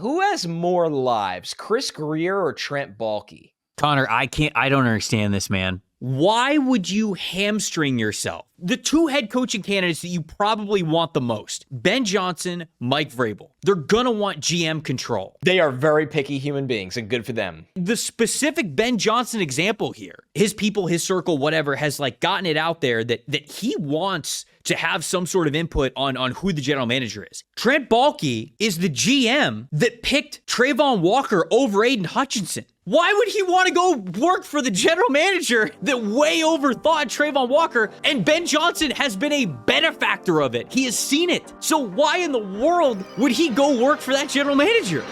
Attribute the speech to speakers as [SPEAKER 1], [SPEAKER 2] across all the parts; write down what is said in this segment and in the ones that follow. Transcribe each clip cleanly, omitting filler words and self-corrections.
[SPEAKER 1] who has more lives, Chris Grier or Trent Baalke?
[SPEAKER 2] Connor, I don't understand this, man. Why would you hamstring yourself? The two head coaching candidates that you probably want the most, Ben Johnson, Mike Vrabel, they're going to want GM control.
[SPEAKER 1] They are very picky human beings, and good for them.
[SPEAKER 2] The specific Ben Johnson example here, his people, his circle, whatever, has like gotten it out there that he wants to have some sort of input on who the general manager is. Trent Baalke is the GM that picked Jalon Walker over Aiden Hutchinson. Why would he want to go work for the general manager that way overthought Jalon Walker? And Ben Johnson has been a benefactor of it. He has seen it. So why in the world would he go work for that general manager?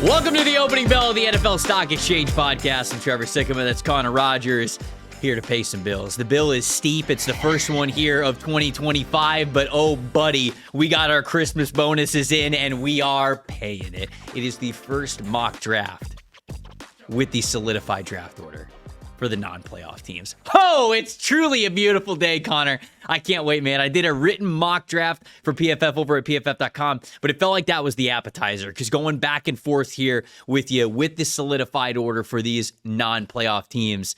[SPEAKER 2] Welcome to the opening bell of the NFL Stock Exchange podcast. I'm Trevor Sikkema. That's Connor Rogers. Here to pay some bills. The bill is steep. It's the first one here of 2025, but oh, buddy, we got our Christmas bonuses in and we are paying it. It is the first mock draft with the solidified draft order for the non-playoff teams. Oh, it's truly a beautiful day, Connor. I can't wait, man. I did a written mock draft for PFF over at PFF.com, but it felt like that was the appetizer because going back and forth here with you with the solidified order for these non-playoff teams,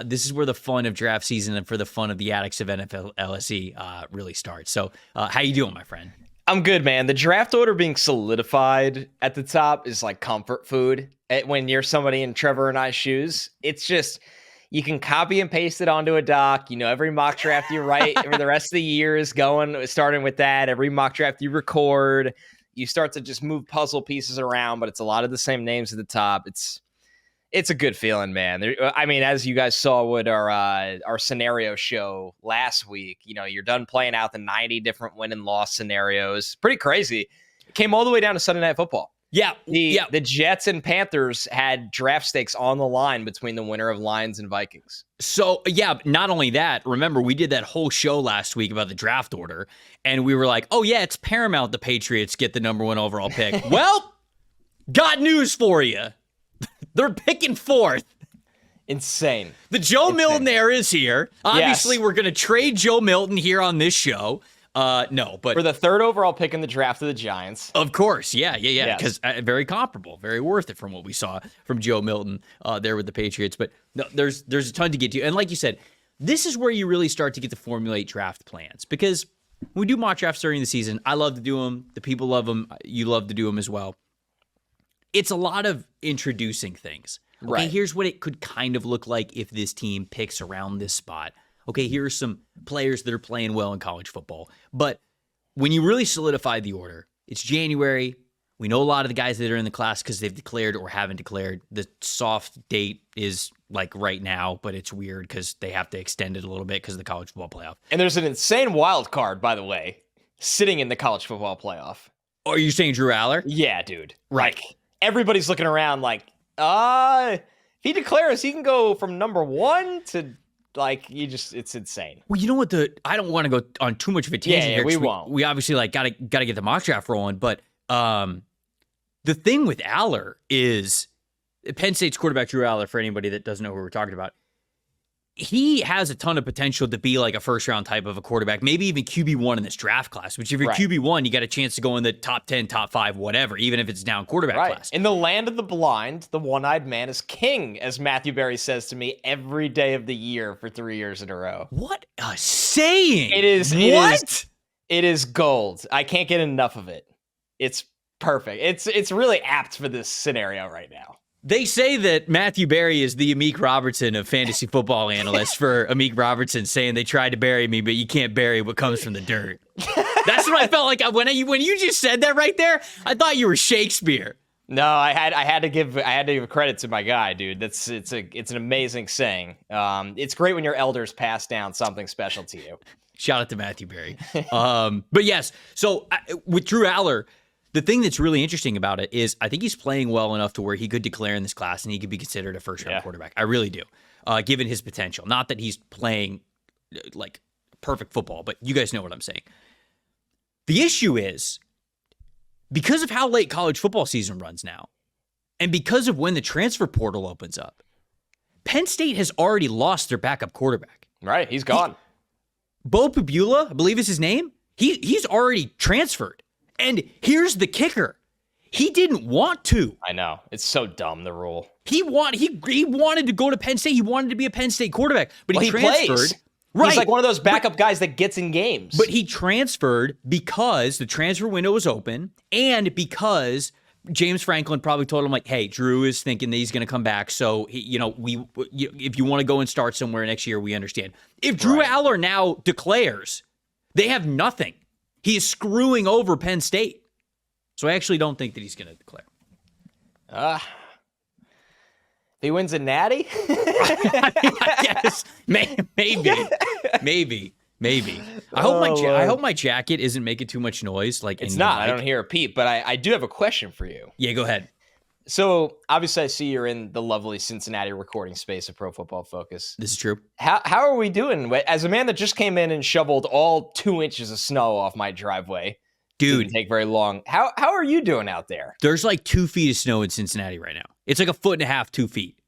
[SPEAKER 2] this is where the fun of draft season and for the fun of the addicts of NFL LSE really starts. So how you doing, my friend?
[SPEAKER 1] I'm good, man. The draft order being solidified at the top is like comfort food. When you're somebody in Trevor and I's shoes, it's just, you can copy and paste it onto a doc. You know, every mock draft you write for the rest of the year is starting with that. Every mock draft you record, you start to just move puzzle pieces around, but it's a lot of the same names at the top. It's a good feeling, man. I mean, as you guys saw with our scenario show last week, you know, you're done playing out the 90 different win and loss scenarios. Pretty crazy. It came all the way down to Sunday Night Football.
[SPEAKER 2] Yeah.
[SPEAKER 1] The Jets and Panthers had draft stakes on the line between the winner of Lions and Vikings.
[SPEAKER 2] So, yeah, not only that, remember, we did that whole show last week about the draft order, and we were like, oh, yeah, it's paramount the Patriots get the number one overall pick. Well, got news for you. They're picking fourth.
[SPEAKER 1] Insane.
[SPEAKER 2] The Joe Milton era is here. Obviously, We're going to trade Joe Milton here on this show. No, but
[SPEAKER 1] for the third overall pick in the draft of the Giants.
[SPEAKER 2] Of course. Yeah. Because very comparable, very worth it from what we saw from Joe Milton there with the Patriots. But no, there's a ton to get to. And like you said, this is where you really start to get to formulate draft plans. Because we do mock drafts during the season. I love to do them. The people love them. You love to do them as well. It's a lot of introducing things. Okay,
[SPEAKER 1] right.
[SPEAKER 2] Here's what it could kind of look like if this team picks around this spot. Okay, here are some players that are playing well in college football. But when you really solidify the order, it's January. We know a lot of the guys that are in the class because they've declared or haven't declared. The soft date is like right now, but it's weird because they have to extend it a little bit because of the college football playoff.
[SPEAKER 1] And there's an insane wild card, by the way, sitting in the college football playoff.
[SPEAKER 2] Oh, are you saying Drew Aller?
[SPEAKER 1] Yeah, dude.
[SPEAKER 2] Right.
[SPEAKER 1] Like, everybody's looking around like, if he declares, he can go from number one to like, it's insane.
[SPEAKER 2] Well, you know what? I don't want to go on too much of a tangent here.
[SPEAKER 1] We won't.
[SPEAKER 2] We obviously like gotta get the mock draft rolling, but the thing with Aller is Penn State's quarterback Drew Aller. For anybody that doesn't know who we're talking about, he has a ton of potential to be like a first-round type of a quarterback, maybe even QB1 in this draft class, which if you're QB1, you got a chance to go in the top 10, top 5, whatever, even if it's down quarterback class.
[SPEAKER 1] In the land of the blind, the one-eyed man is king, as Matthew Berry says to me every day of the year for 3 years in a row.
[SPEAKER 2] What a saying!
[SPEAKER 1] It is.
[SPEAKER 2] What?
[SPEAKER 1] It is gold. I can't get enough of it. It's perfect. It's really apt for this scenario right now.
[SPEAKER 2] They say that Matthew Berry is the Amik Robertson of fantasy football analysts for Amik Robertson saying they tried to bury me, but you can't bury what comes from the dirt. That's what I felt like when you just said that right there. I thought you were Shakespeare.
[SPEAKER 1] No, I had to give credit to my guy, dude. It's an amazing saying. It's great when your elders pass down something special to you.
[SPEAKER 2] Shout out to Matthew Berry. But yes, so with Drew Aller, the thing that's really interesting about it is I think he's playing well enough to where he could declare in this class and he could be considered a first-round quarterback. I really do, given his potential. Not that he's playing like perfect football, but you guys know what I'm saying. The issue is because of how late college football season runs now and because of when the transfer portal opens up, Penn State has already lost their backup quarterback.
[SPEAKER 1] Right, he's gone.
[SPEAKER 2] Bo Pabula, I believe is his name. He's already transferred. And here's the kicker. He didn't want to.
[SPEAKER 1] I know. It's so dumb, the rule.
[SPEAKER 2] He wanted to go to Penn State. He wanted to be a Penn State quarterback, but he transferred.
[SPEAKER 1] Plays.
[SPEAKER 2] Right.
[SPEAKER 1] He's like one of those backup guys that gets in games.
[SPEAKER 2] But he transferred because the transfer window was open and because James Franklin probably told him, like, hey, Drew is thinking that he's going to come back. So, if you want to go and start somewhere next year, we understand. If Drew Aller now declares, they have nothing. He is screwing over Penn State. So I actually don't think that he's going to declare.
[SPEAKER 1] He wins a natty?
[SPEAKER 2] I guess. Maybe. I hope my jacket isn't making too much noise. Like
[SPEAKER 1] it's not. I don't hear a peep, but I do have a question for you.
[SPEAKER 2] Yeah, go ahead.
[SPEAKER 1] So obviously I see you're in the lovely Cincinnati recording space of Pro Football Focus.
[SPEAKER 2] This is true.
[SPEAKER 1] How are we doing? As a man that just came in and shoveled all 2 inches of snow off my driveway.
[SPEAKER 2] Dude,
[SPEAKER 1] didn't take very long. How are you doing out there?
[SPEAKER 2] There's like 2 feet of snow in Cincinnati right now. It's like 1.5 feet, 2 feet.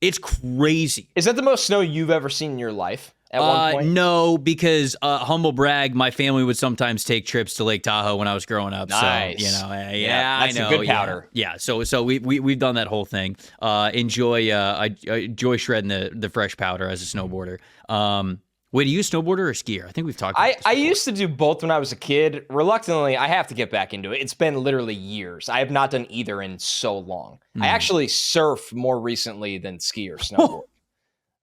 [SPEAKER 2] It's crazy.
[SPEAKER 1] Is that the most snow you've ever seen in your life at one point?
[SPEAKER 2] No, because humble brag, my family would sometimes take trips to Lake Tahoe when I was growing up.
[SPEAKER 1] Nice.
[SPEAKER 2] So,
[SPEAKER 1] that's
[SPEAKER 2] I know.
[SPEAKER 1] Some good powder.
[SPEAKER 2] Yeah. So we've done that whole thing. I enjoy shredding the fresh powder as a snowboarder. Wait, are you a snowboarder or a skier? I think we've talked about this before.
[SPEAKER 1] I used to do both when I was a kid. Reluctantly, I have to get back into it. It's been literally years. I have not done either in so long. I actually surf more recently than ski or snowboard.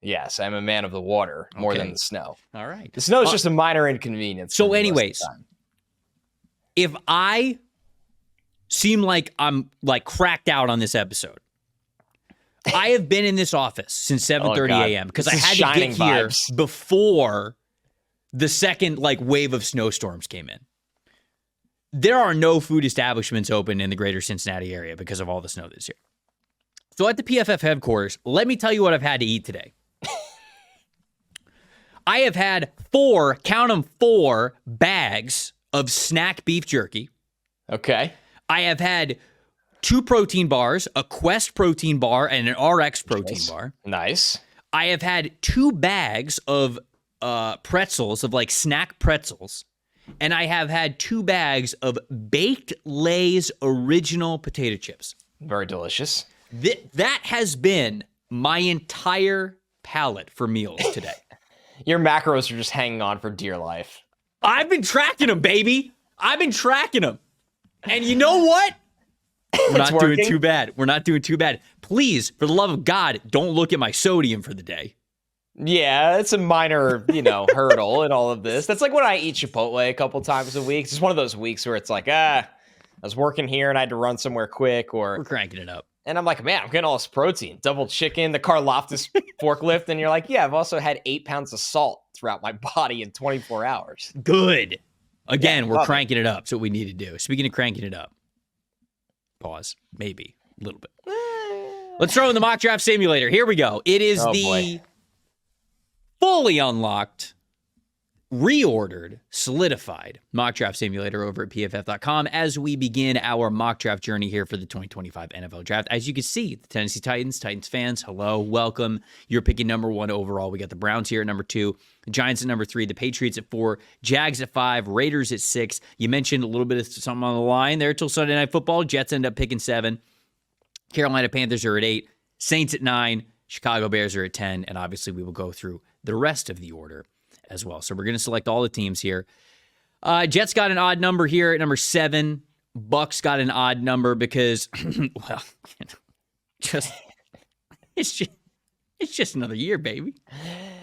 [SPEAKER 1] Yes, I'm a man of the water more than the snow.
[SPEAKER 2] All right.
[SPEAKER 1] The snow is just a minor inconvenience.
[SPEAKER 2] So anyways, if I seem like I'm like cracked out on this episode, I have been in this office since 7:30 a.m. because I had to get here before the second wave of snowstorms came in. There are no food establishments open in the greater Cincinnati area because of all the snow this year. So at the PFF headquarters, let me tell you what I've had to eat today. I have had 4 bags of snack beef jerky.
[SPEAKER 1] Okay.
[SPEAKER 2] I have had 2 protein bars, a Quest protein bar, and an RX protein bar.
[SPEAKER 1] Nice.
[SPEAKER 2] I have had 2 bags of pretzels, of snack pretzels. And I have had 2 bags of Baked Lay's original potato chips.
[SPEAKER 1] Very delicious.
[SPEAKER 2] That has been my entire palate for meals today.
[SPEAKER 1] Your macros are just hanging on for dear life.
[SPEAKER 2] I've been tracking them, baby. I've been tracking them. And you know what? We're not doing too bad. We're not doing too bad. Please, for the love of God, don't look at my sodium for the day.
[SPEAKER 1] Yeah, it's a minor, hurdle in all of this. That's like when I eat Chipotle a couple times a week. It's just one of those weeks where it's like, I was working here and I had to run somewhere quick, or
[SPEAKER 2] we're cranking it up.
[SPEAKER 1] And I'm like, man, I'm getting all this protein, double chicken, the Karloftis forklift. And you're like, yeah, I've also had 8 pounds of salt throughout my body in 24 hours.
[SPEAKER 2] Good. Again, we're cranking it up. That's what we need to do. Speaking of cranking it up. Pause. Maybe. A little bit. Let's throw in the mock draft simulator. Here we go. It is fully unlocked, reordered, solidified mock draft simulator over at pff.com as we begin our mock draft journey here for the 2025 NFL draft. As you can see, the Tennessee Titans fans, hello, welcome. You're picking number 1 overall. We got the Browns here at number 2, the Giants at number 3, the Patriots at 4, Jags at 5, Raiders at 6. You mentioned a little bit of something on the line there till Sunday Night Football. Jets end up picking 7. Carolina Panthers are at 8, Saints at 9, Chicago Bears are at 10, and obviously we will go through the rest of the order as well. So we're going to select all the teams here. Jets got an odd number here at number 7. Bucks got an odd number because, it's just another year, baby.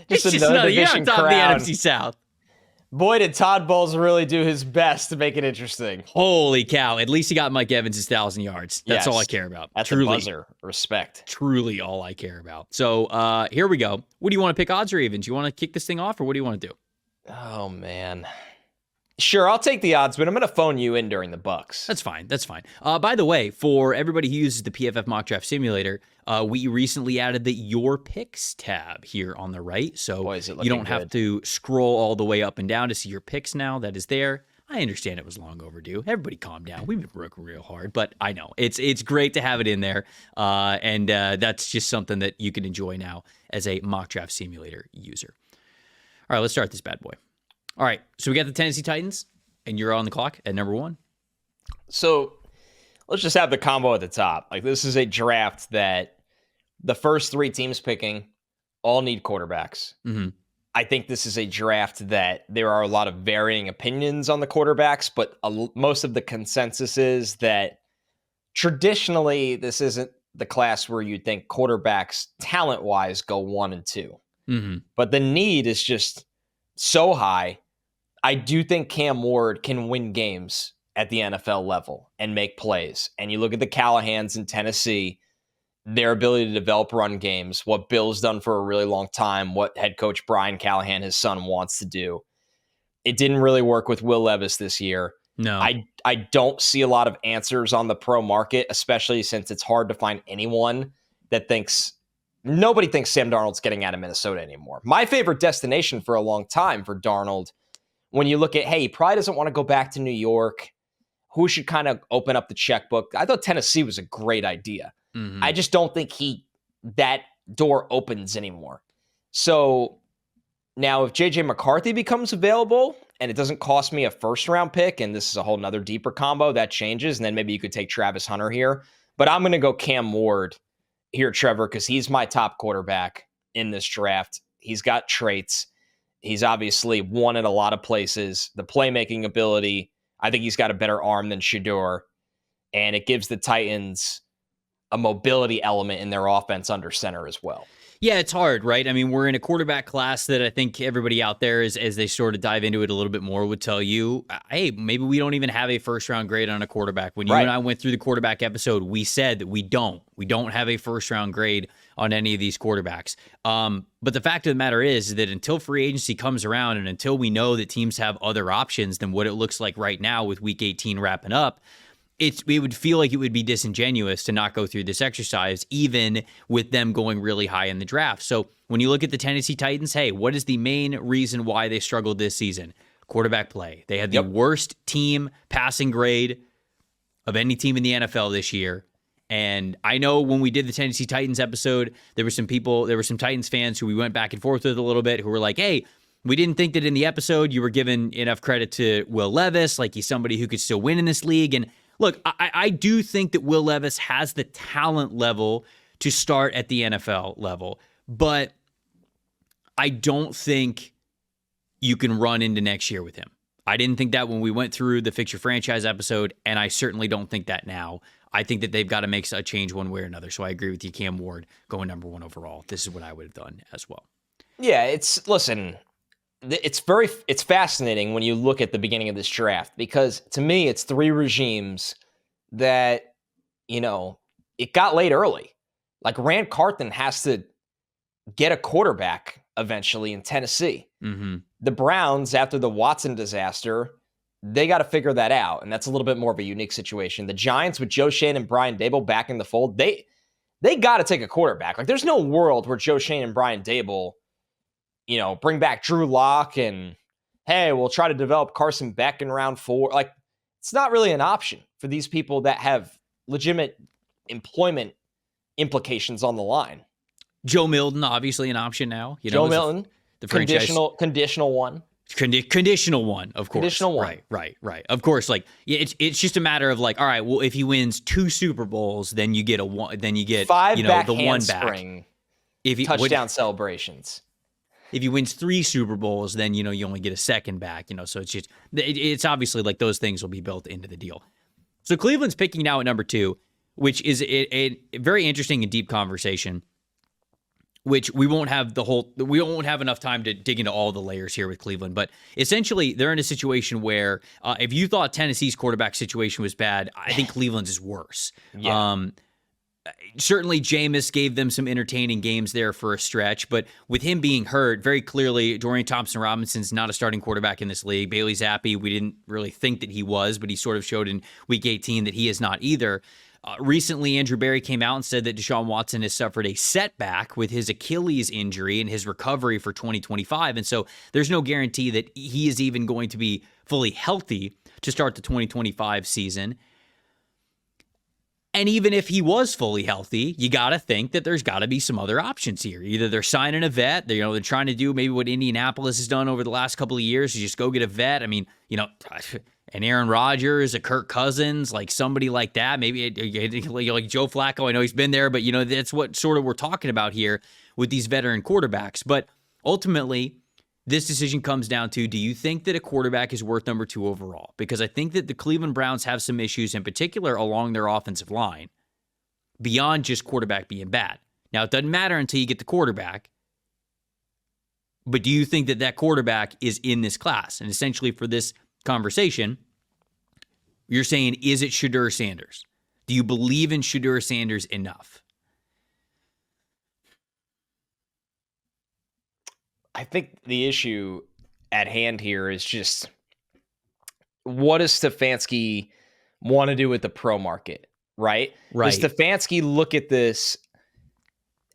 [SPEAKER 2] It's just another year on top of the NFC South.
[SPEAKER 1] Boy, did Todd Bowles really do his best to make it interesting.
[SPEAKER 2] Holy cow. At least he got Mike Evans his 1,000 yards. That's all I care about.
[SPEAKER 1] That's truly a buzzer. Respect.
[SPEAKER 2] Truly all I care about. So here we go. What do you want to pick, odds or evens? You want to kick this thing off, or what do you want to do?
[SPEAKER 1] Oh, man. Sure, I'll take the odds, but I'm going to phone you in during the Bucks.
[SPEAKER 2] That's fine. By the way, for everybody who uses the PFF Mock Draft Simulator, we recently added the Your Picks tab here on the right. So you don't have to scroll all the way up and down to see your picks now. That is there. I understand it was long overdue. Everybody calm down. We've been working real hard, but I know it's great to have it in there. And that's just something that you can enjoy now as a mock draft simulator user. All right, let's start this bad boy. All right, so we got the Tennessee Titans, and you're on the clock at number 1.
[SPEAKER 1] So let's just have the combo at the top. Like, this is a draft that the first 3 teams picking all need quarterbacks.
[SPEAKER 2] Mm-hmm.
[SPEAKER 1] I think this is a draft that there are a lot of varying opinions on the quarterbacks, but most of the consensus is that traditionally this isn't the class where you'd think quarterbacks talent-wise go 1 and 2.
[SPEAKER 2] Mm-hmm.
[SPEAKER 1] But the need is just so high. I do think Cam Ward can win games at the NFL level and make plays. And you look at the Callahans in Tennessee, their ability to develop run games, what Bill's done for a really long time, what head coach Brian Callahan, his son, wants to do. It didn't really work with Will Levis this year.
[SPEAKER 2] No.
[SPEAKER 1] I don't see a lot of answers on the pro market, especially since it's hard to find anyone that thinks, nobody thinks Sam Darnold's getting out of Minnesota anymore. My favorite destination for a long time for Darnold, when you look at, hey, he probably doesn't want to go back to New York, who should kind of open up the checkbook? I thought Tennessee was a great idea.
[SPEAKER 2] Mm-hmm.
[SPEAKER 1] I just don't think that door opens anymore. So now if JJ McCarthy becomes available and it doesn't cost me a first round pick, and this is a whole nother deeper combo, that changes. And then maybe you could take Travis Hunter here, but I'm going to go Cam Ward here, Trevor, because he's my top quarterback in this draft. He's got traits. He's obviously won at a lot of places. The playmaking ability, I think he's got a better arm than Shedeur, and it gives the Titans a mobility element in their offense under center as well.
[SPEAKER 2] Yeah, it's hard, right? I mean, we're in a quarterback class that I think everybody out there, as they sort of dive into it a little bit more, would tell you, hey, maybe we don't even have a first-round grade on a quarterback. When you and I went through the quarterback episode, we said that we don't have a first-round grade on any of these quarterbacks. But the fact of the matter is that until free agency comes around and until we know that teams have other options than what it looks like right now with Week 18 wrapping up, it would feel like it would be disingenuous to not go through this exercise, even with them going really high in the draft. So when you look at the Tennessee Titans, hey, what is the main reason why they struggled this season? Quarterback play. They had the worst team passing grade of any team in the NFL this year. And I know when we did the Tennessee Titans episode, there were some Titans fans who we went back and forth with a little bit who were like, hey, we didn't think that in the episode you were giving enough credit to Will Levis, like he's somebody who could still win in this league. And look, I do think that Will Levis has the talent level to start at the NFL level, but I don't think you can run into next year with him. I didn't think that when we went through the Fix Your Franchise episode, and I certainly don't think that now. I think that they've got to make a change one way or another, so I agree with you, Cam Ward, going number 1 overall. This is what I would have done as well.
[SPEAKER 1] Yeah, it's fascinating when you look at the beginning of this draft, because to me, it's 3 regimes that, it got late early. Like Rand Carthen has to get a quarterback eventually in Tennessee.
[SPEAKER 2] Mm-hmm.
[SPEAKER 1] The Browns, after the Watson disaster, they got to figure that out. And that's a little bit more of a unique situation. The Giants with Joe Schoen and Brian Daboll back in the fold, they got to take a quarterback. Like there's no world where Joe Schoen and Brian Daboll, bring back Drew Lock and, hey, we'll try to develop Carson Beck in round 4. Like, it's not really an option for these people that have legitimate employment implications on the line.
[SPEAKER 2] Joe Milton, obviously an option now.
[SPEAKER 1] Joe Milton,
[SPEAKER 2] the
[SPEAKER 1] conditional one.
[SPEAKER 2] Conditional one, of course.
[SPEAKER 1] Conditional one.
[SPEAKER 2] Right. Of course, it's just a matter of all right, well, if he wins 2 Super Bowls, then you get
[SPEAKER 1] 5 back
[SPEAKER 2] the one back.
[SPEAKER 1] If he touchdown celebrations.
[SPEAKER 2] If he wins 3 Super Bowls, then, you only get a second back, so it's just, it's obviously those things will be built into the deal. So Cleveland's picking now at number 2, which is a very interesting and deep conversation, which we won't have enough time to dig into all the layers here with Cleveland. But essentially, they're in a situation where if you thought Tennessee's quarterback situation was bad, I think Cleveland's is worse.
[SPEAKER 1] Yeah.
[SPEAKER 2] Certainly, Jameis gave them some entertaining games there for a stretch, but with him being hurt, very clearly, Dorian Thompson-Robinson's not a starting quarterback in this league. Bailey Zappi, we didn't really think that he was, but he sort of showed in Week 18 that he is not either. Recently, Andrew Berry came out and said that Deshaun Watson has suffered a setback with his Achilles injury and his recovery for 2025. And so there's no guarantee that he is even going to be fully healthy to start the 2025 season. And even if he was fully healthy, you got to think that there's got to be some other options here. Either they're signing a vet, they're trying to do maybe what Indianapolis has done over the last couple of years, is just go get a vet. I mean, an Aaron Rodgers, a Kirk Cousins, like somebody like that, maybe like Joe Flacco. I know he's been there, but that's what sort of we're talking about here with these veteran quarterbacks. But ultimately, this decision comes down to, do you think that a quarterback is worth number 2 overall? Because I think that the Cleveland Browns have some issues, in particular along their offensive line, beyond just quarterback being bad. Now, it doesn't matter until you get the quarterback, but do you think that that quarterback is in this class? And essentially for this conversation, you're saying, is it Shedeur Sanders? Do you believe in Shedeur Sanders enough?
[SPEAKER 1] I think the issue at hand here is just, what does Stefanski want to do with the pro market, right? Does Stefanski look at this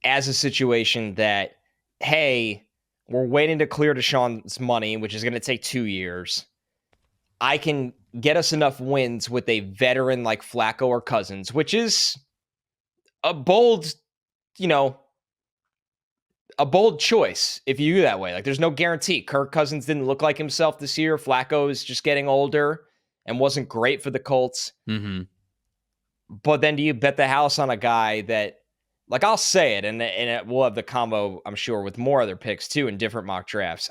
[SPEAKER 1] as a situation that, hey, we're waiting to clear Deshaun's money, which is going to take 2 years. I can get us enough wins with a veteran like Flacco or Cousins, which is a bold, a bold choice if you do that way. Like, there's no guarantee. Kirk Cousins didn't look like himself this year. Flacco is just getting older and wasn't great for the Colts.
[SPEAKER 2] Mm-hmm.
[SPEAKER 1] But then do you bet the house on a guy that, like, I'll say it, and we'll have the combo, I'm sure, with more other picks too in different mock drafts.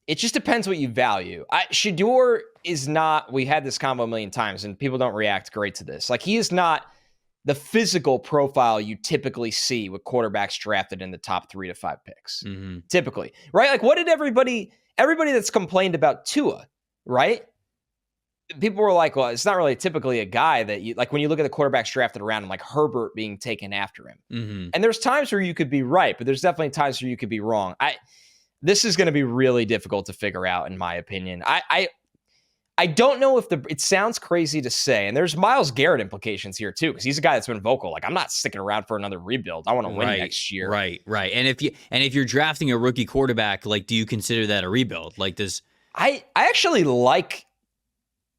[SPEAKER 1] It just depends what you value. Shedeur is not, we had this combo a million times, and people don't react great to this. Like, he is not the physical profile you typically see with quarterbacks drafted in the top 3 to 5 picks.
[SPEAKER 2] Mm-hmm.
[SPEAKER 1] Typically, right? Like, what did everybody that's complained about Tua, right? People were like, well, it's not really typically a guy that you, like, when you look at the quarterbacks drafted around him, like Herbert being taken after him.
[SPEAKER 2] Mm-hmm.
[SPEAKER 1] And there's times where you could be right, but there's definitely times where you could be wrong. This is going to be really difficult to figure out, in my opinion. I don't know if it sounds crazy to say, and there's Myles Garrett implications here too, because he's a guy that's been vocal. Like, I'm not sticking around for another rebuild. I want to win next year.
[SPEAKER 2] Right. And if you're drafting a rookie quarterback, like, do you consider that a rebuild? Like,
[SPEAKER 1] I actually like,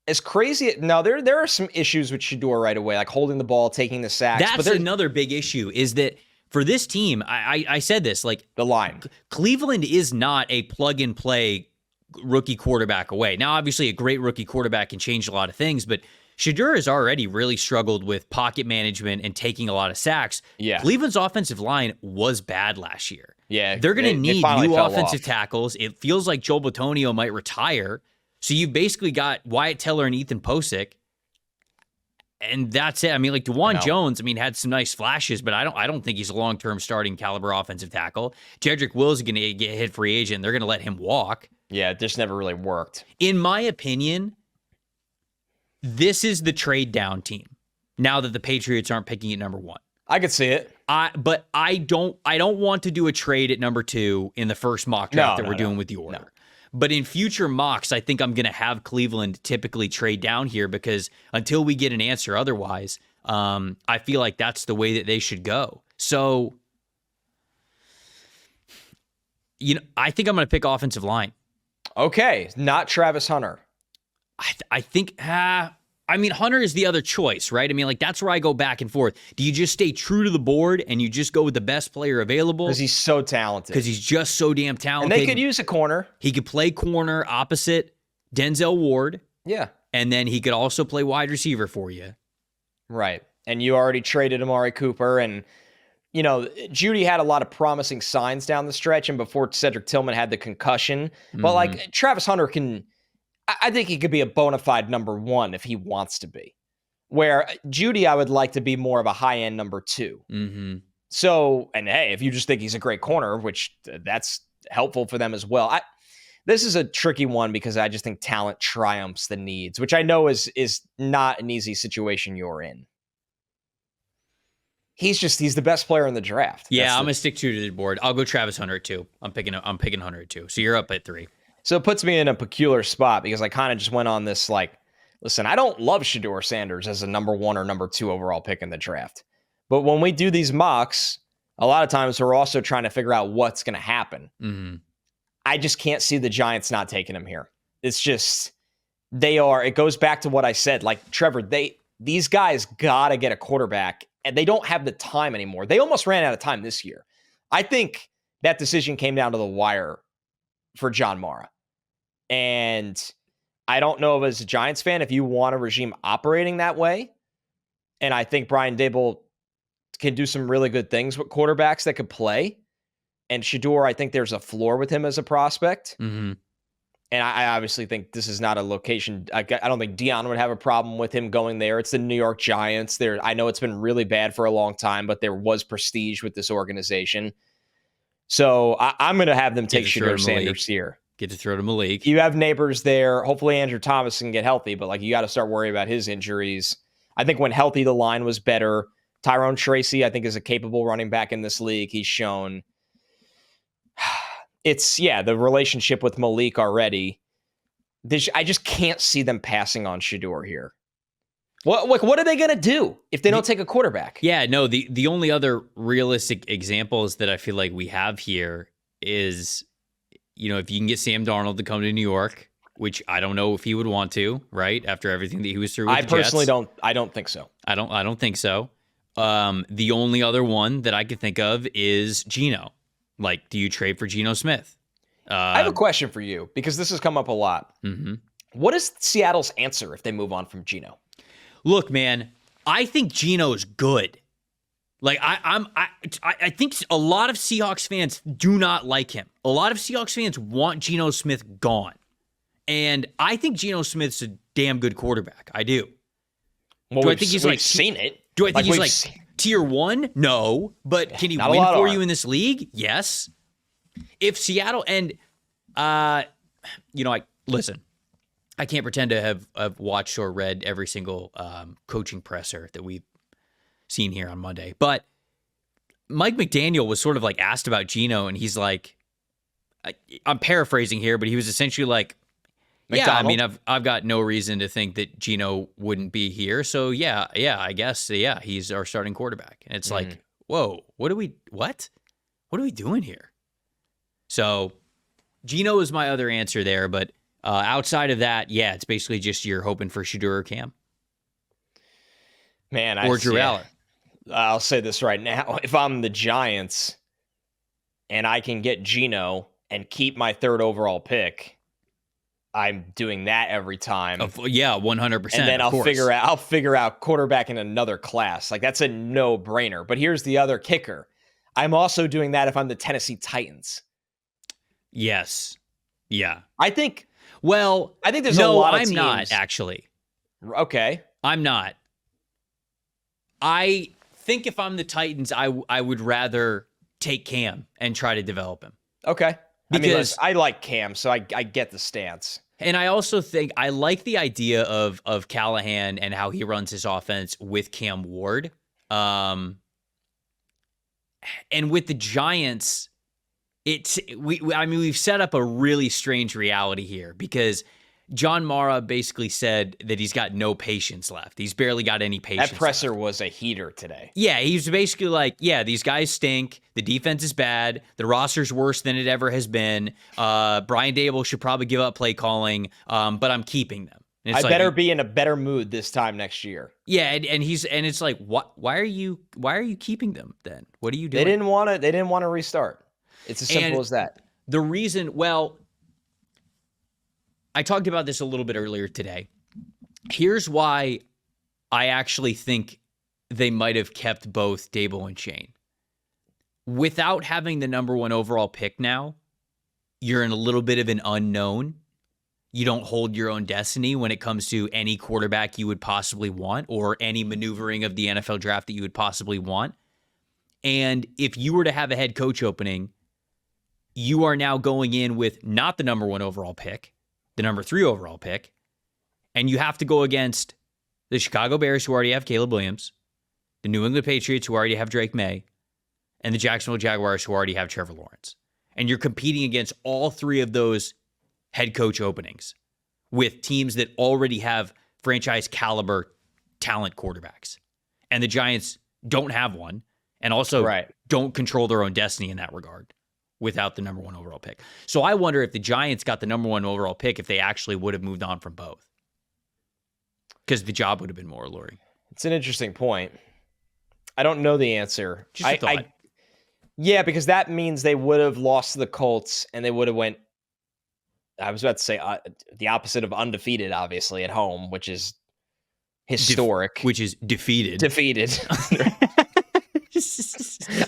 [SPEAKER 1] as crazy. Now there are some issues with Shedeur right away, like holding the ball, taking the sacks.
[SPEAKER 2] That's another big issue, is that for this team, I said this, like,
[SPEAKER 1] the line.
[SPEAKER 2] Cleveland is not a plug-and-play rookie quarterback away. Now, obviously, a great rookie quarterback can change a lot of things, but Shedeur has already really struggled with pocket management and taking a lot of sacks.
[SPEAKER 1] Yeah.
[SPEAKER 2] Cleveland's offensive line was bad last year.
[SPEAKER 1] Yeah.
[SPEAKER 2] They're going to need new offensive tackles. It feels like Joel Bitonio might retire. So you've basically got Wyatt Teller and Ethan Posick, and that's it. I mean, like, DeJuan Jones, had some nice flashes, but I don't think he's a long-term starting caliber offensive tackle. Jedrick Wills is going to get hit free agent. They're going to let him walk.
[SPEAKER 1] Yeah, it just never really worked.
[SPEAKER 2] In my opinion, this is the trade down team now that the Patriots aren't picking at number 1.
[SPEAKER 1] I could see it.
[SPEAKER 2] But I don't want to do a trade at number 2 in the first mock draft we're doing with the order.
[SPEAKER 1] No.
[SPEAKER 2] But in future mocks, I think I'm going to have Cleveland typically trade down here, because until we get an answer otherwise, I feel like that's the way that they should go. So, I think I'm going to pick offensive line.
[SPEAKER 1] Okay, not Travis Hunter.
[SPEAKER 2] I think, Hunter is the other choice, right? That's where I go back and forth. Do you just stay true to the board and you just go with the best player available?
[SPEAKER 1] Because he's so talented.
[SPEAKER 2] Because he's just so damn talented.
[SPEAKER 1] And they could use a corner.
[SPEAKER 2] He could play corner opposite Denzel Ward.
[SPEAKER 1] Yeah.
[SPEAKER 2] And then he could also play wide receiver for you.
[SPEAKER 1] Right. And you already traded Amari Cooper, and Judy had a lot of promising signs down the stretch, and before Cedric Tillman had the concussion. But like, Travis Hunter I think he could be a bona fide number 1 if he wants to be. Where Judy, I would like to be more of a high-end number 2.
[SPEAKER 2] Mm-hmm.
[SPEAKER 1] So, and hey, if you just think he's a great corner, which that's helpful for them as well. This is a tricky one because I just think talent triumphs the needs, which I know is not an easy situation you're in. He's the best player in the draft.
[SPEAKER 2] Yeah, I'm going to stick true to the board. I'll go Travis Hunter at 2. I'm picking Hunter at 2. So you're up at 3.
[SPEAKER 1] So it puts me in a peculiar spot because I kind of just went on this like listen, I don't love Shedeur Sanders as a number 1 or number 2 overall pick in the draft. But when we do these mocks, a lot of times we're also trying to figure out what's going to happen.
[SPEAKER 2] Mm-hmm.
[SPEAKER 1] I just can't see the Giants not taking him here. It's just, it goes back to what I said. Like, Trevor, these guys got to get a quarterback, and they don't have the time anymore. They almost ran out of time this year. I think that decision came down to the wire for John Mara. And I don't know as a Giants fan if you want a regime operating that way. And I think Brian Daboll can do some really good things with quarterbacks that could play. And Shedeur, I think there's a floor with him as a prospect.
[SPEAKER 2] Mm-hmm.
[SPEAKER 1] And I obviously think this is not a location. I don't think Deion would have a problem with him going there. It's the New York Giants. I know it's been really bad for a long time, but there was prestige with this organization. So I'm going to have them take Shedeur Sanders here.
[SPEAKER 2] Get to throw to Malik.
[SPEAKER 1] You have neighbors there. Hopefully Andrew Thomas can get healthy, but you got to start worrying about his injuries. I think when healthy, the line was better. Tyrone Tracy, I think, is a capable running back in this league. He's shown the relationship with Malik already. I just can't see them passing on Shedeur here. What are they going to do if they don't take a quarterback?
[SPEAKER 2] Yeah, no, the only other realistic examples that I feel like we have here is, if you can get Sam Darnold to come to New York, which I don't know if he would want to, right? After everything that he was through with the Jets.
[SPEAKER 1] Personally don't. I don't think so.
[SPEAKER 2] I don't think so. The only other one that I could think of is Geno. Do you trade for Geno Smith?
[SPEAKER 1] I have a question for you because this has come up a lot.
[SPEAKER 2] Mm-hmm.
[SPEAKER 1] What is Seattle's answer if they move on from Geno?
[SPEAKER 2] Look, man, I think Geno's good. I think a lot of Seahawks fans do not like him. A lot of Seahawks fans want Geno Smith gone. And I think Geno Smith's a damn good quarterback. I do.
[SPEAKER 1] Well, do I think he's seen it?
[SPEAKER 2] Do I think he's tier 1? No. But can he win for you in this league? Yes. If Seattle and listen, I can't pretend to have watched or read every single coaching presser that we've seen here on Monday. But Mike McDaniel was sort of asked about Geno, and he's like, I'm paraphrasing here, but he was essentially like, yeah, I mean, I've got no reason to think that Geno wouldn't be here. So yeah, I guess, he's our starting quarterback. And it's like, whoa, what are we doing here? So Geno is my other answer there, but outside of that, it's basically just you're hoping for Shedeur or Cam.
[SPEAKER 1] Man,
[SPEAKER 2] or Drew Allen.
[SPEAKER 1] I'll say this right now. If I'm the Giants and I can get Geno and keep my 3rd overall pick, I'm doing that every time.
[SPEAKER 2] 100%.
[SPEAKER 1] And then I'll figure out quarterback in another class. That's a no-brainer. But here's the other kicker. I'm also doing that if I'm the Tennessee Titans.
[SPEAKER 2] Yes. Yeah.
[SPEAKER 1] I think there's
[SPEAKER 2] a lot of
[SPEAKER 1] teams.
[SPEAKER 2] I'm not, actually.
[SPEAKER 1] Okay.
[SPEAKER 2] I'm not. I think if I'm the Titans, I would rather take Cam and try to develop him.
[SPEAKER 1] Okay.
[SPEAKER 2] Because
[SPEAKER 1] I like Cam, so I get the stance.
[SPEAKER 2] And I also think I like the idea of Callahan and how he runs his offense with Cam Ward. And with the Giants, we've set up a really strange reality here because John Mara basically said that he's got no patience left. He's barely got any patience.
[SPEAKER 1] That presser was a heater today.
[SPEAKER 2] Yeah, he's basically like, these guys stink. The defense is bad. The roster's worse than it ever has been. Brian Daboll should probably give up play calling, but I'm keeping them.
[SPEAKER 1] I better be in a better mood this time next year.
[SPEAKER 2] Yeah, and it's like, why are you keeping them then? What are you doing?
[SPEAKER 1] They didn't want to restart. It's as simple as that.
[SPEAKER 2] The reason, I talked about this a little bit earlier today. Here's why I actually think they might have kept both Daboll and Shane. Without having the number 1 overall pick now, you're in a little bit of an unknown. You don't hold your own destiny when it comes to any quarterback you would possibly want or any maneuvering of the NFL draft that you would possibly want. And if you were to have a head coach opening, you are now going in with not the number 1 overall pick, the number 3 overall pick, and you have to go against the Chicago Bears, who already have Caleb Williams, the New England Patriots, who already have Drake May, and the Jacksonville Jaguars, who already have Trevor Lawrence. And you're competing against all 3 of those head coach openings with teams that already have franchise caliber talent quarterbacks. And the Giants don't have one, and also don't control their own destiny in that regard without the number 1 overall pick. So I wonder if the Giants got the number 1 overall pick, if they actually would have moved on from both. Because the job would have been more alluring.
[SPEAKER 1] It's an interesting point. I don't know the answer.
[SPEAKER 2] Just a thought.
[SPEAKER 1] Yeah, because that means they would have lost to the Colts, and they would have went, I was about to say the opposite of undefeated, obviously, at home, which is historic.
[SPEAKER 2] Which is defeated.
[SPEAKER 1] Defeated.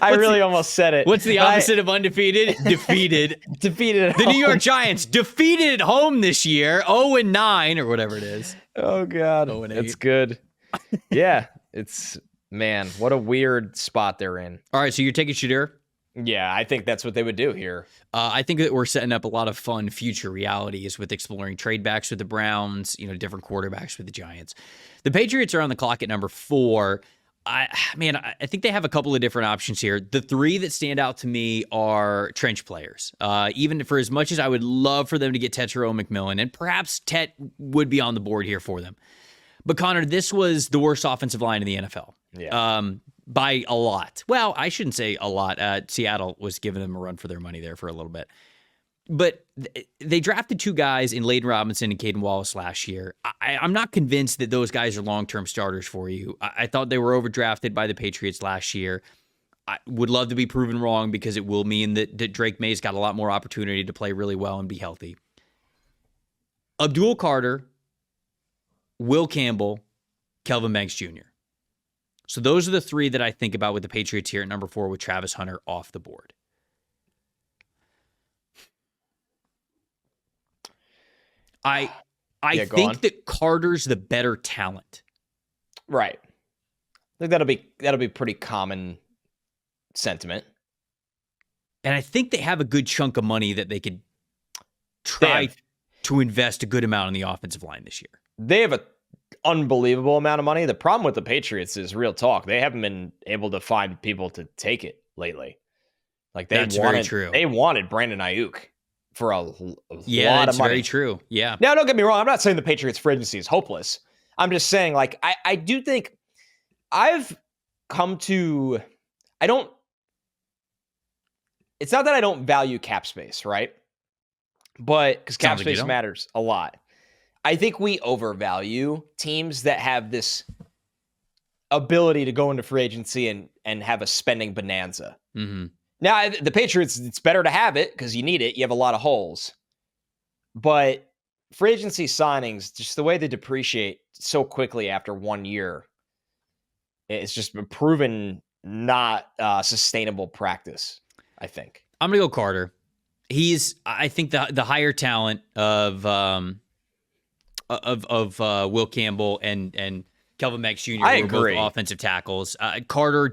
[SPEAKER 1] I really almost said it.
[SPEAKER 2] What's the opposite of undefeated? Defeated.
[SPEAKER 1] Defeated at
[SPEAKER 2] the
[SPEAKER 1] home.
[SPEAKER 2] New York Giants defeated at home this year, 0-9 or whatever it is.
[SPEAKER 1] Oh, God.
[SPEAKER 2] 0-8.
[SPEAKER 1] It's good. Yeah. It's, man, what a weird spot they're in.
[SPEAKER 2] All right, so you're taking Shedeur?
[SPEAKER 1] Yeah, I think that's what they would do here.
[SPEAKER 2] I think that we're setting up a lot of fun future realities with exploring trade backs with the Browns, different quarterbacks with the Giants. The Patriots are on the clock at number 4. I think they have a couple of different options here. The 3 that stand out to me are trench players. Even for as much as I would love for them to get Tetairoa McMillan, and perhaps Tet would be on the board here for them. But Connor, this was the worst offensive line in the NFL.
[SPEAKER 1] Yeah.
[SPEAKER 2] By a lot. Well, I shouldn't say a lot. Seattle was giving them a run for their money there for a little bit. But they drafted 2 guys in Layden Robinson and Caden Wallace last year. I'm not convinced that those guys are long-term starters for you. I thought they were overdrafted by the Patriots last year. I would love to be proven wrong because it will mean that Drake May's got a lot more opportunity to play really well and be healthy. Abdul Carter, Will Campbell, Kelvin Banks Jr. So those are the 3 that I think about with the Patriots here at number 4 with Travis Hunter off the board. I think that Carter's the better talent.
[SPEAKER 1] Right. I think that'll be pretty common sentiment.
[SPEAKER 2] And I think they have a good chunk of money that they could try to invest a good amount in the offensive line this year.
[SPEAKER 1] They have an unbelievable amount of money. The problem with the Patriots is, real talk, they haven't been able to find people to take it lately. Like
[SPEAKER 2] that's very true.
[SPEAKER 1] They wanted Brandon Ayuk for a lot of money.
[SPEAKER 2] Yeah, that's very true. Yeah.
[SPEAKER 1] Now, don't get me wrong. I'm not saying the Patriots free agency is hopeless. I'm just saying, like, I do think I've come to, it's not that I don't value cap space, right? But because cap space matters a lot. I think we overvalue teams that have this ability to go into free agency and have a spending bonanza.
[SPEAKER 2] Mm-hmm.
[SPEAKER 1] Now, the Patriots, it's better to have it because you need it. You have a lot of holes. But free agency signings, just the way they depreciate so quickly after 1 year, it's just been proven not sustainable practice, I think.
[SPEAKER 2] I'm going to go Carter. He's, I think, the higher talent of Will Campbell and Kelvin Banks Jr.
[SPEAKER 1] I
[SPEAKER 2] who
[SPEAKER 1] agree.
[SPEAKER 2] Are both offensive tackles. Carter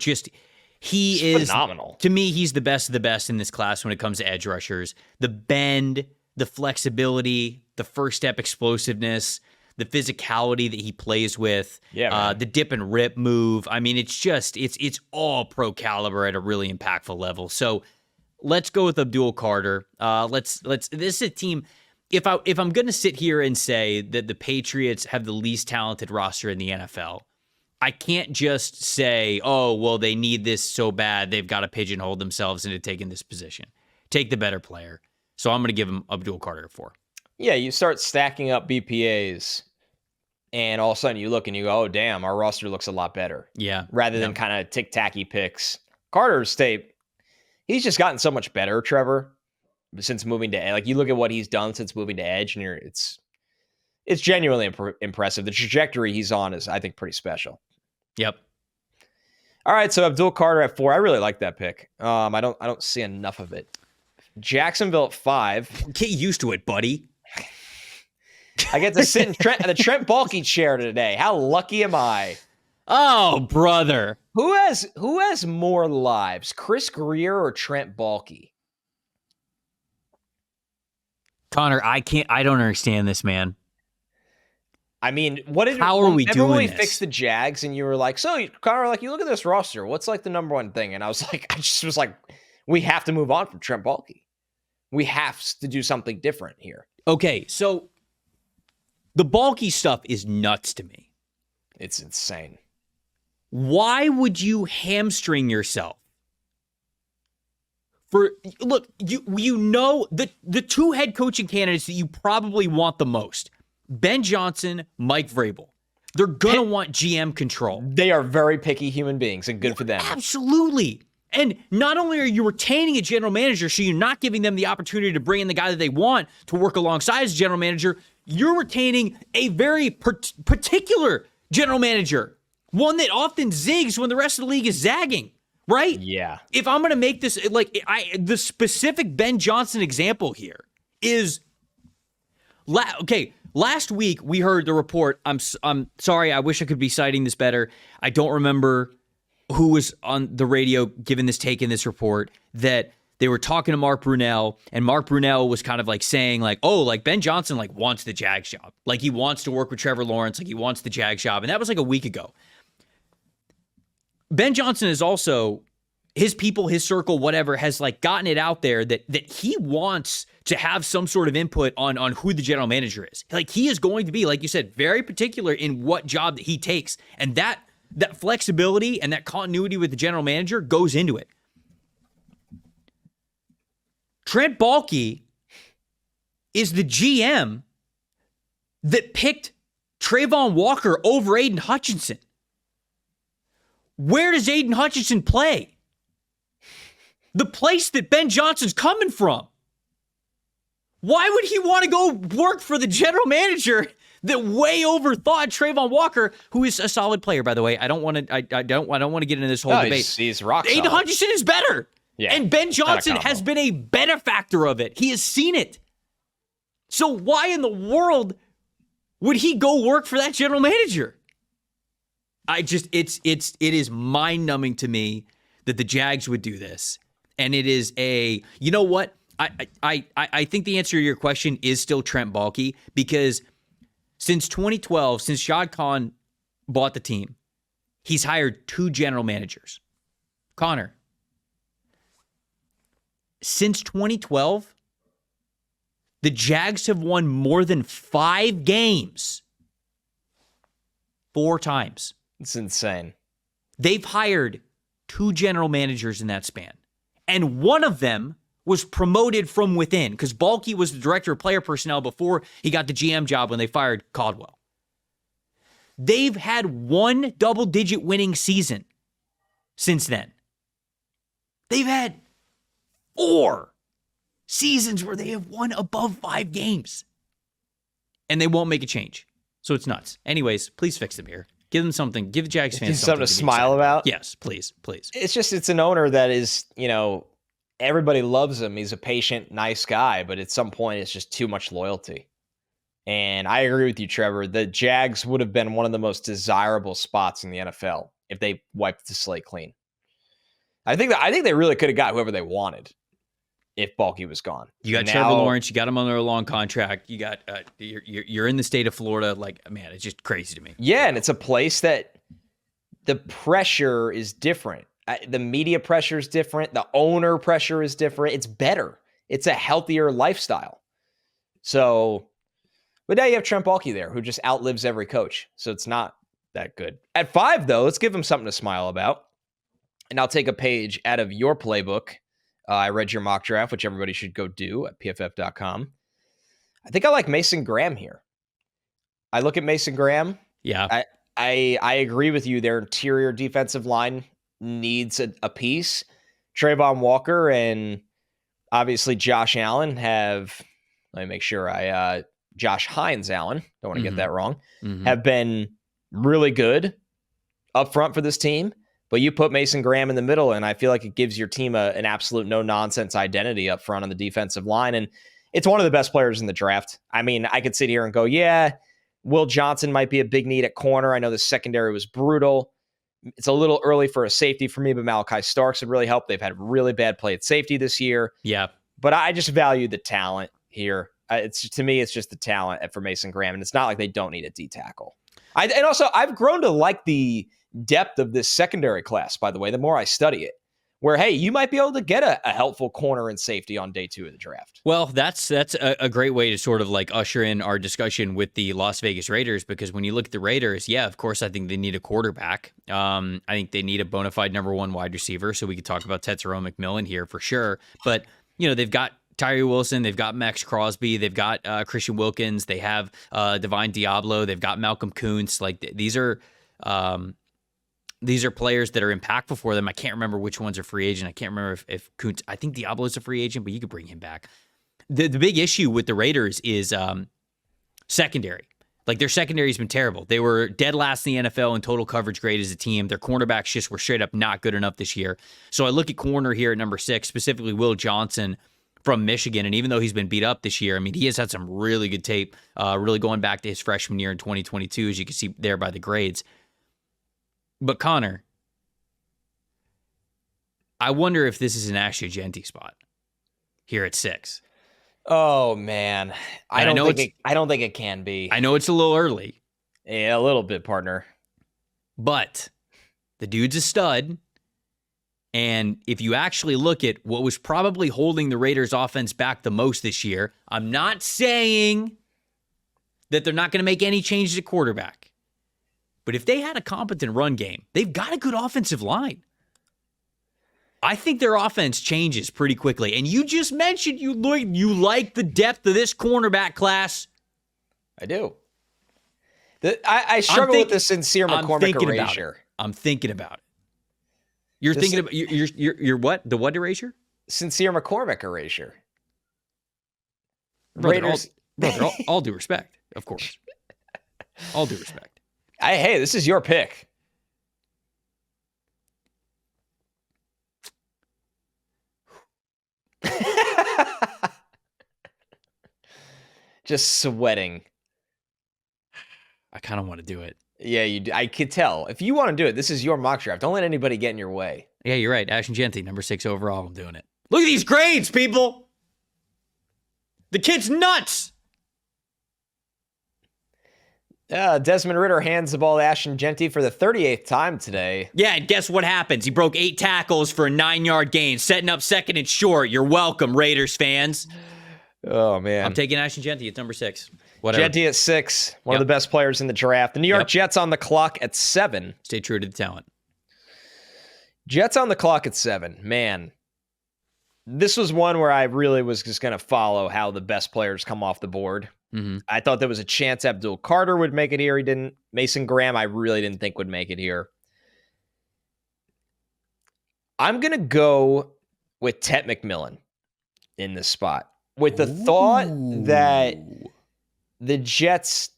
[SPEAKER 2] He is
[SPEAKER 1] phenomenal.
[SPEAKER 2] To me, he's the best of the best in this class when it comes to edge rushers. The bend, the flexibility, the first step explosiveness, the physicality that he plays with, the dip and rip move. I mean, it's all pro caliber at a really impactful level. So let's go with Abdul Carter. This is a team. If I'm going to sit here and say that the Patriots have the least talented roster in the NFL, I can't just say, oh, well, they need this so bad they've got to pigeonhole themselves into taking this position. Take the better player. So I'm going to give him Abdul Carter a 4.
[SPEAKER 1] Yeah, you start stacking up BPAs, and all of a sudden you look and you go, oh, damn, our roster looks a lot better.
[SPEAKER 2] Yeah.
[SPEAKER 1] Rather than kind of tick-tacky picks. Carter's he's just gotten so much better, Trevor, since moving to Edge. Like, you look at what he's done since moving to Edge, and it's genuinely impressive. The trajectory he's on is, I think, pretty special.
[SPEAKER 2] Yep.
[SPEAKER 1] All right, so Abdul Carter at 4. I really like that pick. I don't see enough of it. Jacksonville at 5.
[SPEAKER 2] Get used to it, buddy.
[SPEAKER 1] I get to sit in the Trent Baalke chair today. How lucky am I?
[SPEAKER 2] Oh, brother.
[SPEAKER 1] Who has more lives, Chris Greer or Trent Baalke?
[SPEAKER 2] Connor, I don't understand this, man.
[SPEAKER 1] I mean,
[SPEAKER 2] how are we doing
[SPEAKER 1] we
[SPEAKER 2] this?
[SPEAKER 1] Fixed the Jags, and you were like, so Connor, like, you look at this roster. What's like the number one thing? And I was like, we have to move on from Trent Baalke. We have to do something different here.
[SPEAKER 2] Okay, so The bulky stuff is nuts to me.
[SPEAKER 1] It's insane.
[SPEAKER 2] Why would you hamstring yourself? Look, you know the two head coaching candidates that you probably want the most, Ben Johnson, Mike Vrabel. They're going to want GM control.
[SPEAKER 1] They are very picky human beings, and good for them.
[SPEAKER 2] Absolutely. And not only are you retaining a general manager, so you're not giving them the opportunity to bring in the guy that they want to work alongside as general manager, you're retaining a very particular general manager, one that often zigs when the rest of the league is zagging, right?
[SPEAKER 1] Yeah.
[SPEAKER 2] If I'm going to make this, the specific Ben Johnson example here is, last week we heard the report. I'm sorry, I wish I could be citing this better. I don't remember who was on the radio giving this take in this report, that they were talking to Mark Brunell, and Mark Brunell was kind of like saying like, oh, like Ben Johnson like wants the Jags job. Like he wants to work with Trevor Lawrence. Like he wants the Jags job. And that was like a week ago. Ben Johnson is also, his people, his circle, whatever, has like gotten it out there that he wants to have some sort of input on who the general manager is. Like he is going to be, like you said, very particular in what job that he takes. And that flexibility and that continuity with the general manager goes into it. Trent Baalke is the GM that picked Trayvon Walker over Aiden Hutchinson. Where does Aiden Hutchinson play? The place that Ben Johnson's coming from. Why would he want to go work for the general manager that way overthought Trayvon Walker, who is a solid player, by the way? I don't want to get into this whole debate.
[SPEAKER 1] He's rock solid.
[SPEAKER 2] Aiden Hutchinson is better.
[SPEAKER 1] Yeah,
[SPEAKER 2] and Ben Johnson has been a benefactor of it. He has seen it. So why in the world would he go work for that general manager? It is mind-numbing to me that the Jags would do this. And it is you know what? I think the answer to your question is still Trent Baalke, because since 2012, since Shad Khan bought the team, he's hired 2 general managers. Connor, since 2012, the Jags have won more than 5 games 4 times.
[SPEAKER 1] It's insane.
[SPEAKER 2] They've hired 2 general managers in that span. And one of them was promoted from within, because Baalke was the director of player personnel before he got the GM job when they fired Caldwell. They've had 1 double-digit winning season since then. They've had 4 seasons where they have won above 5 games. And they won't make a change. So it's nuts. Anyways, please fix them here. Give them something. Give the Jags fans
[SPEAKER 1] something to smile about.
[SPEAKER 2] Yes, please.
[SPEAKER 1] It's an owner that is, everybody loves him. He's a patient, nice guy, but at some point it's just too much loyalty. And I agree with you, Trevor. The Jags would have been one of the most desirable spots in the NFL if they wiped the slate clean. I think they really could have got whoever they wanted if Baalke was gone.
[SPEAKER 2] You got Trevor Lawrence. You got him under a long contract. You got you're in the state of Florida. Like, man, it's just crazy to me.
[SPEAKER 1] Yeah, and it's a place that the pressure is different. The media pressure is different. The owner pressure is different. It's better. It's a healthier lifestyle. So, but now you have Trent Baalke there, who just outlives every coach. So it's not that good. At 5, though, let's give him something to smile about. And I'll take a page out of your playbook. I read your mock draft, which everybody should go do at pff.com. I think I like Mason Graham here. I look at Mason Graham.
[SPEAKER 2] Yeah.
[SPEAKER 1] I agree with you. Their interior defensive line needs a piece. Trayvon Walker and obviously Josh Allen have, let me make sure Josh Hines Allen, don't want to get that wrong, have been really good up front for this team. But you put Mason Graham in the middle, and I feel like it gives your team an absolute no-nonsense identity up front on the defensive line. And it's one of the best players in the draft. I mean, I could sit here and go, yeah, Will Johnson might be a big need at corner. I know the secondary was brutal. It's a little early for a safety for me, but Malaki Starks would really help. They've had really bad play at safety this year.
[SPEAKER 2] Yeah.
[SPEAKER 1] But I just value the talent here. To me, it's just the talent for Mason Graham, and it's not like they don't need a D tackle. And also, I've grown to like the depth of this secondary class, by the way, the more I study it. where, hey, you might be able to get a helpful corner and safety on day 2 of the draft.
[SPEAKER 2] Well, that's a great way to sort of like usher in our discussion with the Las Vegas Raiders, because when you look at the Raiders, yeah, of course, I think they need a quarterback. I think they need a bona fide number 1 wide receiver, so we could talk about Tetairoa McMillan here for sure. But, they've got Tyree Wilson, they've got Max Crosby, they've got Christian Wilkins, they have Divine Diablo, they've got Malcolm Kuntz. Like, these are players that are impactful for them. I can't remember which ones are free agent. I can't remember if Kuntz, I think Diablo's a free agent, but you could bring him back. The big issue with the Raiders is secondary. Like, their secondary has been terrible. They were dead last in the NFL in total coverage grade as a team. Their cornerbacks just were straight up not good enough this year. So I look at corner here at number 6, specifically Will Johnson from Michigan. And even though he's been beat up this year, I mean, he has had some really good tape, really going back to his freshman year in 2022, as you can see there by the grades. But Connor, I wonder if this is an Ashton Jeanty spot here at 6.
[SPEAKER 1] Oh man, I don't think it can be.
[SPEAKER 2] I know it's a little early.
[SPEAKER 1] Yeah, a little bit, partner.
[SPEAKER 2] But the dude's a stud. And if you actually look at what was probably holding the Raiders offense back the most this year, I'm not saying that they're not going to make any changes at quarterback. But if they had a competent run game, they've got a good offensive line. I think their offense changes pretty quickly. And you just mentioned you like the depth of this cornerback class.
[SPEAKER 1] I do. I struggle with the Sincere McCormick erasure.
[SPEAKER 2] I'm thinking about it. You're thinking about you're what? The what erasure?
[SPEAKER 1] Sincere McCormick erasure.
[SPEAKER 2] Raiders. All due respect, of course. All due respect.
[SPEAKER 1] Hey, this is your pick. Just sweating.
[SPEAKER 2] I kind of want to do it.
[SPEAKER 1] Yeah, you do. I could tell. If you want to do it, this is your mock draft. Don't let anybody get in your way.
[SPEAKER 2] Yeah, you're right. Ashton Jeanty, number 6 overall. I'm doing it. Look at these grades, people. The kid's nuts.
[SPEAKER 1] Desmond Ridder hands the ball to Ashton Jeanty for the 38th time today.
[SPEAKER 2] Yeah, and guess what happens? He broke 8 tackles for a 9-yard gain, setting up second and short. You're welcome, Raiders fans.
[SPEAKER 1] Oh, man.
[SPEAKER 2] I'm taking Ashton Jeanty at number 6. Whatever.
[SPEAKER 1] Jeanty at 6, one of the best players in the draft. The New York Jets on the clock at 7.
[SPEAKER 2] Stay true to the talent.
[SPEAKER 1] Jets on the clock at 7. Man, this was one where I really was just going to follow how the best players come off the board.
[SPEAKER 2] Mm-hmm.
[SPEAKER 1] I thought there was a chance Abdul Carter would make it here. He didn't. Mason Graham, I really didn't think would make it here. I'm going to go with Tet McMillan in this spot with the thought that the Jets'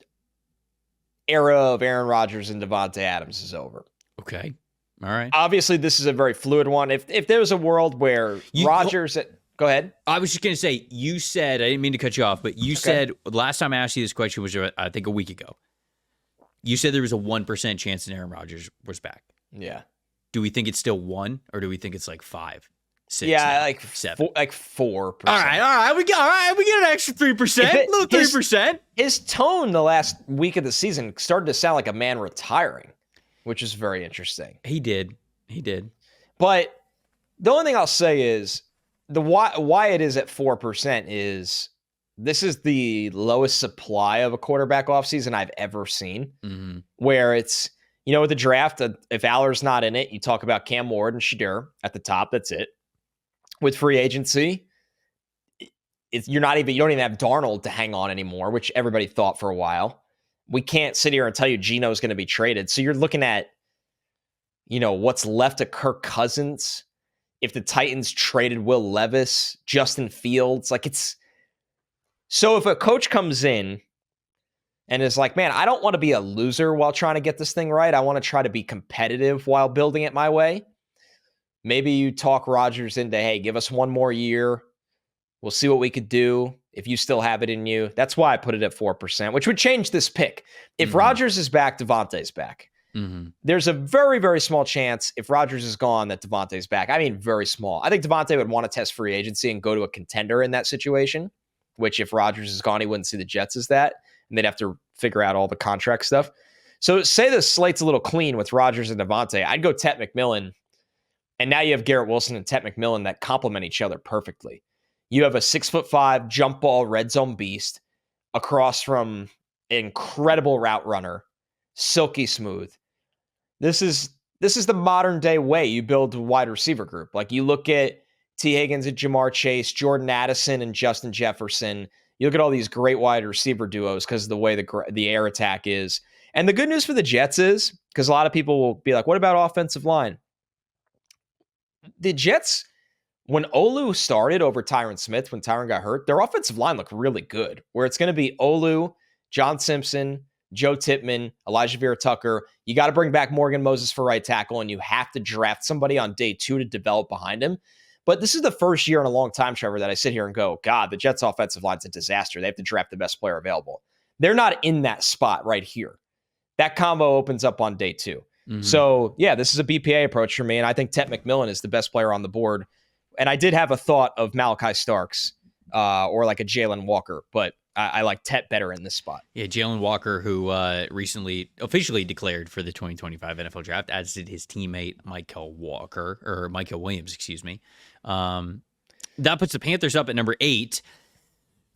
[SPEAKER 1] era of Aaron Rodgers and Devontae Adams is over.
[SPEAKER 2] Okay. All right.
[SPEAKER 1] Obviously, this is a very fluid one. If there was a world where Rodgers... Go ahead.
[SPEAKER 2] I was just going to say, you said, I didn't mean to cut you off, but you said, last time I asked you this question was, I think, a week ago. You said there was a 1% chance that Aaron Rodgers was back.
[SPEAKER 1] Yeah.
[SPEAKER 2] Do we think it's still 1, or do we think it's like 5, 6,
[SPEAKER 1] yeah,
[SPEAKER 2] 7?
[SPEAKER 1] Like 4%.
[SPEAKER 2] All right. We get an extra 3%, a little 3%.
[SPEAKER 1] His tone the last week of the season started to sound like a man retiring, which is very interesting.
[SPEAKER 2] He did.
[SPEAKER 1] But the only thing I'll say is, why it is at 4% is this is the lowest supply of a quarterback offseason I've ever seen.
[SPEAKER 2] Mm-hmm.
[SPEAKER 1] Where it's, with the draft, if Aller's not in it, you talk about Cam Ward and Shedeur at the top. That's it. With free agency, you don't even have Darnold to hang on anymore, which everybody thought for a while. We can't sit here and tell you Geno's going to be traded. So you're looking at, what's left of Kirk Cousins. If the Titans traded Will Levis, Justin Fields, so if a coach comes in and is like, man, I don't want to be a loser while trying to get this thing right. I want to try to be competitive while building it my way. Maybe you talk Rodgers into, hey, give us one more year. We'll see what we could do if you still have it in you. That's why I put it at 4%, which would change this pick. If Rodgers is back, Devontae's back.
[SPEAKER 2] Mm-hmm.
[SPEAKER 1] There's a very, very small chance if Rodgers is gone that Devontae's back. I mean, very small. I think Devontae would want to test free agency and go to a contender in that situation, which if Rodgers is gone, he wouldn't see the Jets as that. And they'd have to figure out all the contract stuff. So say the slate's a little clean with Rodgers and Devontae. I'd go Tet McMillan And now you have Garrett Wilson and Tet McMillan that complement each other perfectly. You have a 6'5" jump ball red zone beast across from an incredible route runner, silky smooth. This is the modern day way you build a wide receiver group. Like you look at T. Higgins and Jamar Chase, Jordan Addison and Justin Jefferson. You look at all these great wide receiver duos because of the way the air attack is. And the good news for the Jets is, because a lot of people will be like, what about offensive line? The Jets, when Olu started over Tyron Smith, when Tyron got hurt, their offensive line looked really good, where it's going to be Olu, John Simpson, Joe Tippmann, Elijah Vera-Tucker. You got to bring back Morgan Moses for right tackle, and you have to draft somebody on day 2 to develop behind him. But this is the first year in a long time, Trevor, that I sit here and go, God, the Jets' offensive line's a disaster. They have to draft the best player available. They're not in that spot right here. That combo opens up on day 2. Mm-hmm. So, yeah, this is a BPA approach for me, and I think Tet McMillan is the best player on the board. And I did have a thought of Malaki Starks or like a Jalon Walker, but I like Tet better in this spot.
[SPEAKER 2] Yeah, Jalon Walker, who recently officially declared for the 2025 NFL Draft, as did his teammate Michael Williams, excuse me. That puts the Panthers up at number 8.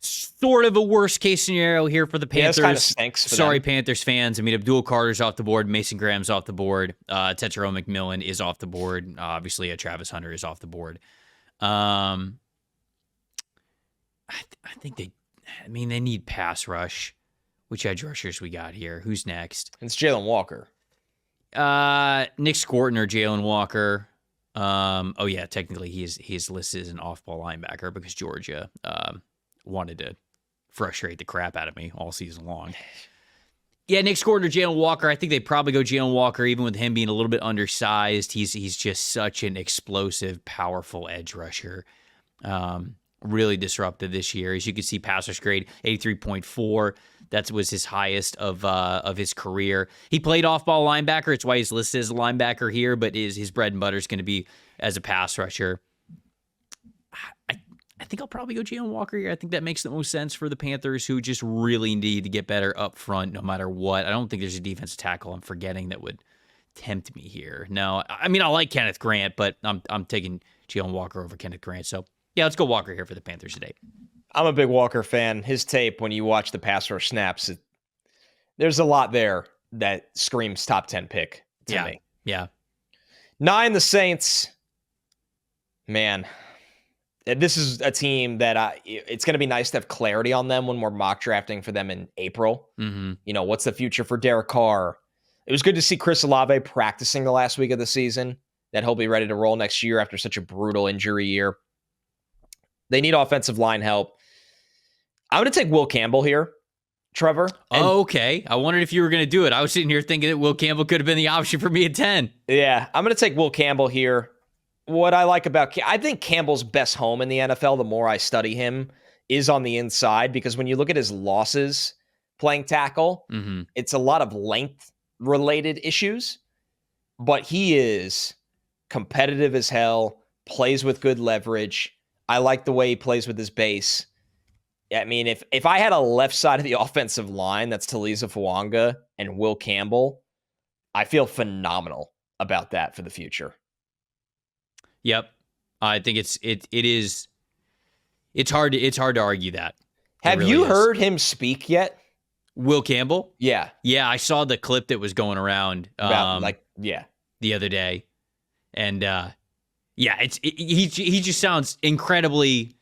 [SPEAKER 2] Sort of a worst case scenario here for the Panthers.
[SPEAKER 1] Yeah, kind of stinks for
[SPEAKER 2] Sorry,
[SPEAKER 1] them.
[SPEAKER 2] Panthers fans. I mean, Abdul Carter's off the board. Mason Graham's off the board. Tetairoa McMillan is off the board. Obviously, Travis Hunter is off the board. I think they need pass rush. Which edge rushers we got here? Who's next?
[SPEAKER 1] It's Jalon Walker.
[SPEAKER 2] Nick Scourton or Jalon Walker. Oh yeah, technically he's listed as an off-ball linebacker because Georgia wanted to frustrate the crap out of me all season long. Yeah, Nick Scourton or Jalon Walker. I think they probably go Jalon Walker, even with him being a little bit undersized. He's just such an explosive, powerful edge rusher. Really disruptive this year. As you can see, pass rush grade 83.4. That was his highest of his career. He played off-ball linebacker. It's why he's listed as a linebacker here, but his bread and butter is going to be as a pass rusher. I think I'll probably go Jalon Walker here. I think that makes the most sense for the Panthers, who just really need to get better up front no matter what. I don't think there's a defensive tackle I'm forgetting that would tempt me here. No, I mean, I like Kenneth Grant, but I'm taking Jalon Walker over Kenneth Grant. So, yeah, let's go Walker here for the Panthers today.
[SPEAKER 1] I'm a big Walker fan. His tape, when you watch the pass rush snaps, there's a lot there that screams top 10 pick to me.
[SPEAKER 2] Yeah.
[SPEAKER 1] 9, the Saints. Man, this is a team that it's going to be nice to have clarity on them when we're mock drafting for them in April.
[SPEAKER 2] Mm-hmm.
[SPEAKER 1] You know, what's the future for Derek Carr? It was good to see Chris Olave practicing the last week of the season, that he'll be ready to roll next year after such a brutal injury year. They need offensive line help. I'm going to take Will Campbell here, Trevor.
[SPEAKER 2] Okay. I wondered if you were going to do it. I was sitting here thinking that Will Campbell could have been the option for me at 10.
[SPEAKER 1] Yeah, I'm going to take Will Campbell here. What I like about I think Campbell's best home in the NFL, the more I study him, is on the inside, because when you look at his losses playing tackle, it's a lot of length-related issues, but he is competitive as hell, plays with good leverage. I like the way he plays with his base. I mean, if I had a left side of the offensive line that's Taliza Fuanga and Will Campbell, I feel phenomenal about that for the future.
[SPEAKER 2] Yep. I think it's hard to argue that.
[SPEAKER 1] Have you heard him speak yet?
[SPEAKER 2] Will Campbell?
[SPEAKER 1] Yeah.
[SPEAKER 2] Yeah, I saw the clip that was going around
[SPEAKER 1] the
[SPEAKER 2] other day. And he just sounds incredibly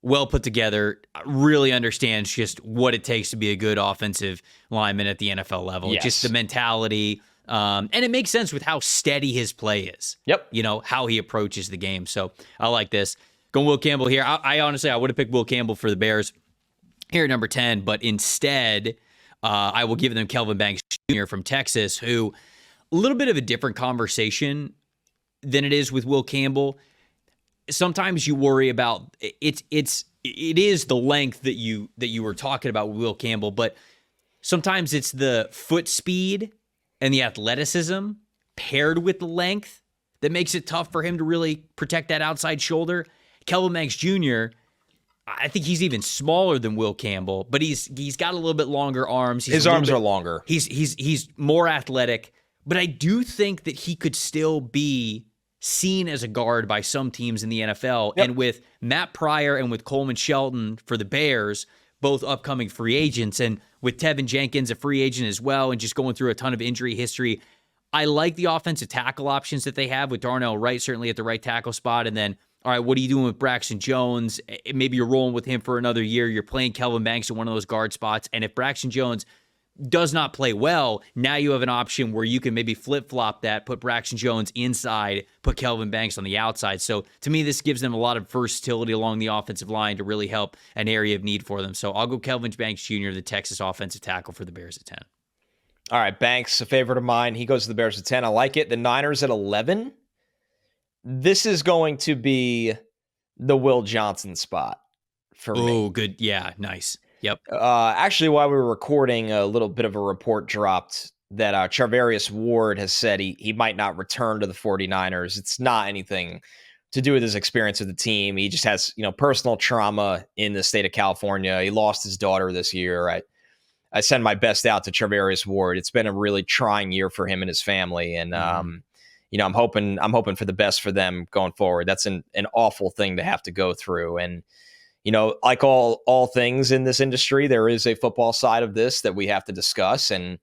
[SPEAKER 2] well put together, really understands just what it takes to be a good offensive lineman at the NFL level.
[SPEAKER 1] Yes.
[SPEAKER 2] Just the mentality. And it makes sense with how steady his play is.
[SPEAKER 1] Yep.
[SPEAKER 2] You know, how he approaches the game. So I like this. Going Will Campbell here. I honestly would have picked Will Campbell for the Bears here at number 10, but instead I will give them Kelvin Banks Jr. from Texas, who a little bit of a different conversation than it is with Will Campbell. Sometimes you worry about it is the length that you were talking about with Will Campbell, but sometimes it's the foot speed and the athleticism paired with the length that makes it tough for him to really protect that outside shoulder. Kelvin Banks Jr., I think he's even smaller than Will Campbell, but he's got a little bit longer arms.
[SPEAKER 1] His arms are longer.
[SPEAKER 2] He's more athletic, but I do think that he could still be seen as a guard by some teams in the NFL.
[SPEAKER 1] Yep.
[SPEAKER 2] And with Matt Pryor and with Coleman Shelton for the Bears, both upcoming free agents, and with Tevin Jenkins, a free agent as well, and just going through a ton of injury history, I like the offensive tackle options that they have with Darnell Wright, certainly at the right tackle spot. And then, all right, what are you doing with Braxton Jones? Maybe you're rolling with him for another year. You're playing Kelvin Banks in one of those guard spots. And if Braxton Jones does not play well, now you have an option where you can maybe flip-flop that, put Braxton Jones inside, put Kelvin Banks on the outside. So to me, this gives them a lot of versatility along the offensive line to really help an area of need for them. So I'll go Kelvin Banks Jr., the Texas offensive tackle for the Bears at 10.
[SPEAKER 1] All right, Banks, a favorite of mine. He goes to the Bears at 10. I like it. The Niners at 11. This is going to be the Will Johnson spot for me.
[SPEAKER 2] Oh, good. Yeah, nice. Yep.
[SPEAKER 1] Actually, while we were recording, a little bit of a report dropped that Charvarius Ward has said he might not return to the 49ers. It's not anything to do with his experience with the team. He just has, personal trauma in the state of California. He lost his daughter this year. I send my best out to Charvarius Ward. It's been a really trying year for him and his family, and I'm hoping for the best for them going forward. That's an awful thing to have to go through, and like all things in this industry, there is a football side of this that we have to discuss, and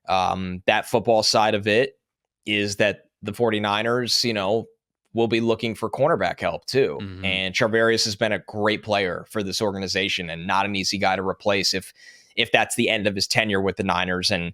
[SPEAKER 1] that football side of it is that the 49ers, will be looking for cornerback help too. Mm-hmm. And Charvarius has been a great player for this organization and not an easy guy to replace if that's the end of his tenure with the Niners. And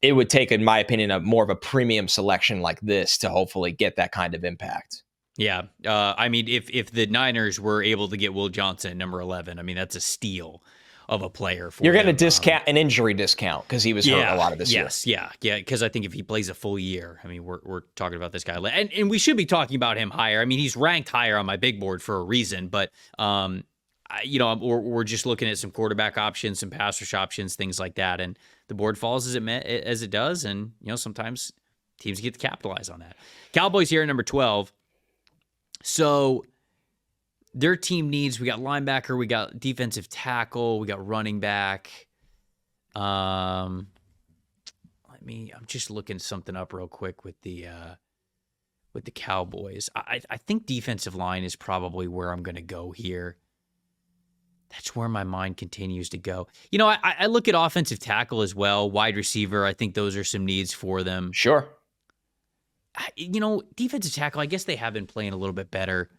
[SPEAKER 1] it would take, in my opinion, more of a premium selection like this to hopefully get that kind of impact.
[SPEAKER 2] Yeah. If the Niners were able to get Will Johnson at number 11, that's a steal of a player.
[SPEAKER 1] You're going to discount an injury discount because he was hurt a lot of this year.
[SPEAKER 2] Yeah. Because I think if he plays a full year, we're talking about this guy. And we should be talking about him higher. He's ranked higher on my big board for a reason, but we're just looking at some quarterback options, some pass rush options, things like that. And the board falls as it does. And, sometimes teams get to capitalize on that. Cowboys here at number 12. So their team needs, we got linebacker, we got defensive tackle, we got running back. I'm just looking something up real quick with the Cowboys. I think defensive line is probably where I'm going to go here. That's where my mind continues to go. I look at offensive tackle as well, wide receiver. I think those are some needs for them.
[SPEAKER 1] Sure.
[SPEAKER 2] Defensive tackle, I guess they have been playing a little bit better.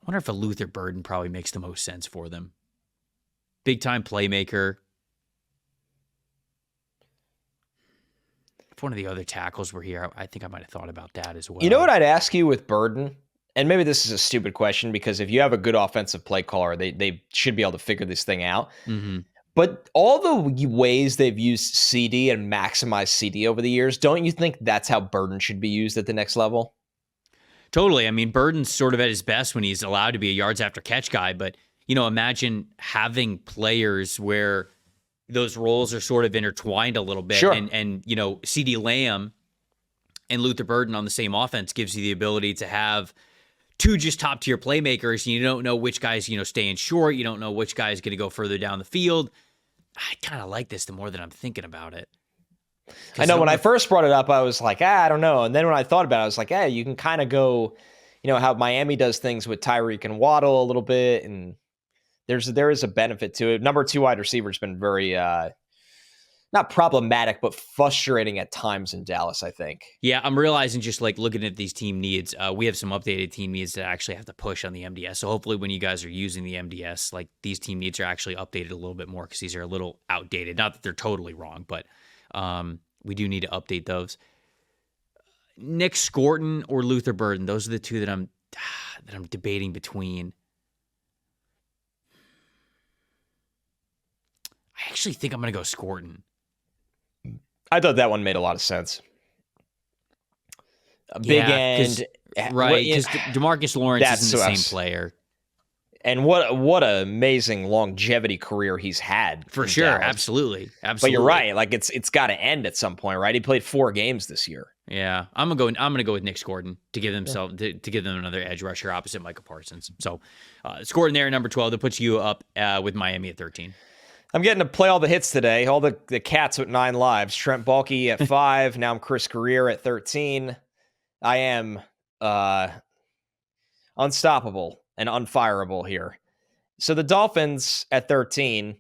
[SPEAKER 2] I wonder if a Luther Burden probably makes the most sense for them. Big-time playmaker. If one of the other tackles were here, I think I might have thought about that as well.
[SPEAKER 1] You know what I'd ask you with Burden? And maybe this is a stupid question because if you have a good offensive play caller, they should be able to figure this thing out. Mm-hmm. But all the ways they've used CD and maximized CD over the years, don't you think that's how Burden should be used at the next level?
[SPEAKER 2] Totally. Burden's sort of at his best when he's allowed to be a yards after catch guy. But, imagine having players where those roles are sort of intertwined a little bit.
[SPEAKER 1] Sure.
[SPEAKER 2] And CeeDee Lamb and Luther Burden on the same offense gives you the ability to have two just top-tier playmakers, and you don't know which guy's, staying short. You don't know which guy's going to go further down the field. I kind of like this the more that I'm thinking about it.
[SPEAKER 1] I know when I first brought it up, I was like, I don't know. And then when I thought about it, I was like, you can kind of go, how Miami does things with Tyreek and Waddle a little bit. And there is a benefit to it. Number 2 wide receiver has been very, not problematic, but frustrating at times in Dallas, I think.
[SPEAKER 2] Yeah, I'm realizing just looking at these team needs, we have some updated team needs that actually have to push on the MDS. So hopefully when you guys are using the MDS, these team needs are actually updated a little bit more because these are a little outdated. Not that they're totally wrong, but we do need to update those. Nick Scourton or Luther Burden, those are the two that I'm debating between. I actually think I'm going to go Scourton.
[SPEAKER 1] I thought that one made a lot of sense. A big end.
[SPEAKER 2] Right, because DeMarcus Lawrence isn't the same player.
[SPEAKER 1] And what an amazing longevity career he's had.
[SPEAKER 2] For sure, Dallas. Absolutely.
[SPEAKER 1] But you're right, it's got to end at some point, right? He played 4 games this year.
[SPEAKER 2] Yeah, I'm gonna go with Nick Scourton to give to give them another edge rusher opposite Micah Parsons. So Scourton there at number 12. That puts you up with Miami at 13.
[SPEAKER 1] I'm getting to play all the hits today. All the cats with 9 lives. Trent Baalke at 5. Now I'm Chris Greer at 13. I am unstoppable and unfireable here. So the Dolphins at 13,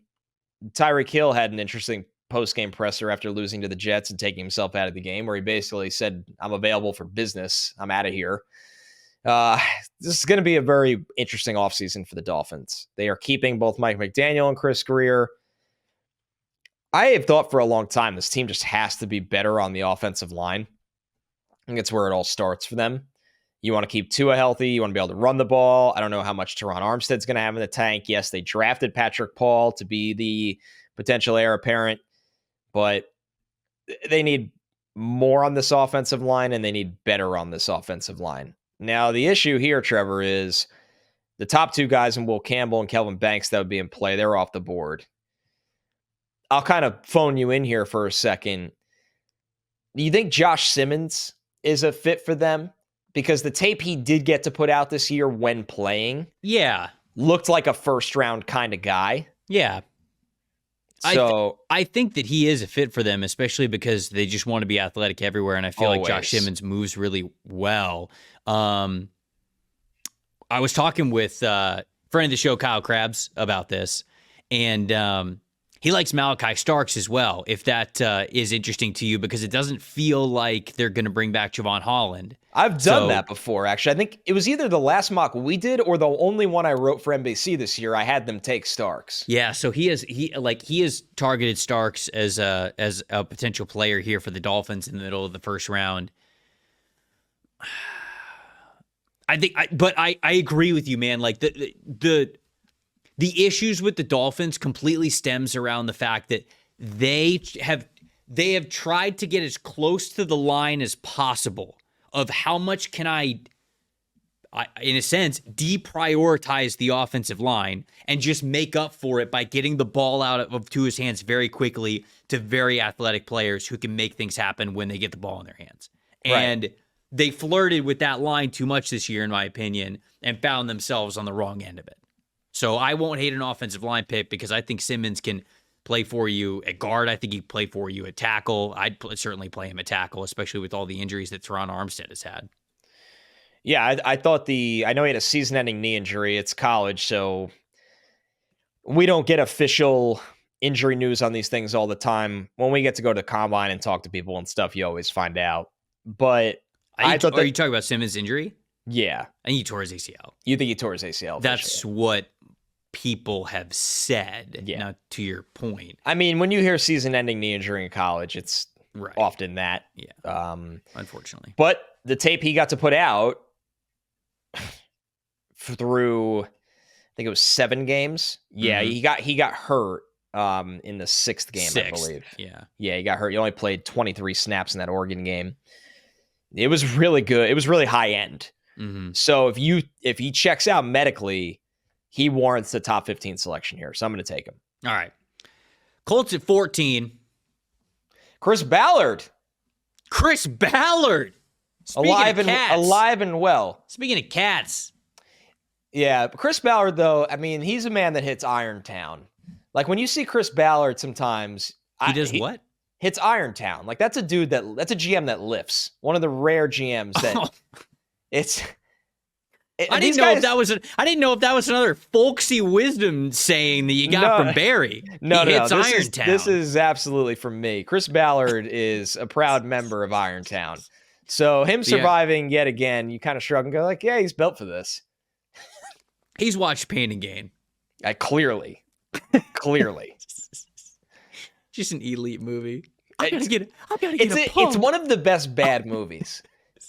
[SPEAKER 1] Tyreek Hill had an interesting post-game presser after losing to the Jets and taking himself out of the game, where he basically said, I'm available for business. I'm out of here. This is going to be a very interesting offseason for the Dolphins. They are keeping both Mike McDaniel and Chris Greer. I have thought for a long time this team just has to be better on the offensive line. I think it's where it all starts for them. You want to keep Tua healthy. You want to be able to run the ball. I don't know how much Teron Armstead's going to have in the tank. Yes, they drafted Patrick Paul to be the potential heir apparent, but they need more on this offensive line, and they need better on this offensive line. Now, the issue here, Trevor, is the top two guys in Will Campbell and Kelvin Banks that would be in play. They're off the board. I'll kind of phone you in here for a second. Do you think Josh Simmons is a fit for them? Because the tape he did get to put out this year when playing, looked like a first-round kind of guy.
[SPEAKER 2] Yeah.
[SPEAKER 1] So
[SPEAKER 2] I think that he is a fit for them, especially because they just want to be athletic everywhere, and I feel like Josh Simmons moves really well. I was talking with friend of the show, Kyle Krabs, about this, and he likes Malaki Starks as well, if that is interesting to you, because it doesn't feel like they're going to bring back Javon Holland.
[SPEAKER 1] I've done that before, actually. I think it was either the last mock we did or the only one I wrote for NBC this year. I had them take Starks.
[SPEAKER 2] Yeah, so he has targeted Starks as a potential player here for the Dolphins in the middle of the first round. I agree with you, man. Like the issues with the Dolphins completely stems around the fact that they have tried to get as close to the line as possible of how much can I, in a sense, deprioritize the offensive line and just make up for it by getting the ball out of Tua's hands very quickly to very athletic players who can make things happen when they get the ball in their hands. Right. And they flirted with that line too much this year, in my opinion, and found themselves on the wrong end of it. So I won't hate an offensive line pick because I think Simmons can play for you at guard. I think he can play for you at tackle. I'd certainly play him at tackle, especially with all the injuries that Teron Armstead has had.
[SPEAKER 1] Yeah, I thought I know he had a season-ending knee injury. It's college, so we don't get official injury news on these things all the time. When we get to go to the combine and talk to people and stuff, you always find out. But
[SPEAKER 2] are you talking about Simmons' injury?
[SPEAKER 1] Yeah.
[SPEAKER 2] I think he tore his ACL.
[SPEAKER 1] You think he tore his ACL?
[SPEAKER 2] That's what people have said. Yeah. Now, to your point.
[SPEAKER 1] I mean, when you hear season-ending knee injury in college, it's often that.
[SPEAKER 2] Yeah. Unfortunately.
[SPEAKER 1] But the tape he got to put out through, I think it was 7 games. Yeah, he got hurt in the 6th game, I believe.
[SPEAKER 2] Yeah.
[SPEAKER 1] Yeah, he got hurt. He only played 23 snaps in that Oregon game. It was really good. It was really high-end.
[SPEAKER 2] Mm-hmm.
[SPEAKER 1] So if he checks out medically, he warrants the top 15 selection here. So I'm going to take him.
[SPEAKER 2] All right. Colts at 14.
[SPEAKER 1] Chris Ballard. Alive and well.
[SPEAKER 2] Speaking of cats.
[SPEAKER 1] Yeah, Chris Ballard, though, I mean, he's a man that hits Irontown. Like, when you see Chris Ballard sometimes...
[SPEAKER 2] He does what?
[SPEAKER 1] Hits Irontown. Like, that's a GM that lifts. One of the rare GMs that...
[SPEAKER 2] I didn't know if that was another folksy wisdom saying that you got from Barry.
[SPEAKER 1] No.
[SPEAKER 2] Irontown.
[SPEAKER 1] This is absolutely from me. Chris Ballard is a proud member of Irontown. So him surviving yet again, you kind of shrug and go like, yeah, he's built for this.
[SPEAKER 2] He's watched Pain and Gain.
[SPEAKER 1] Clearly.
[SPEAKER 2] Just an elite movie.
[SPEAKER 1] It's one of the best bad movies.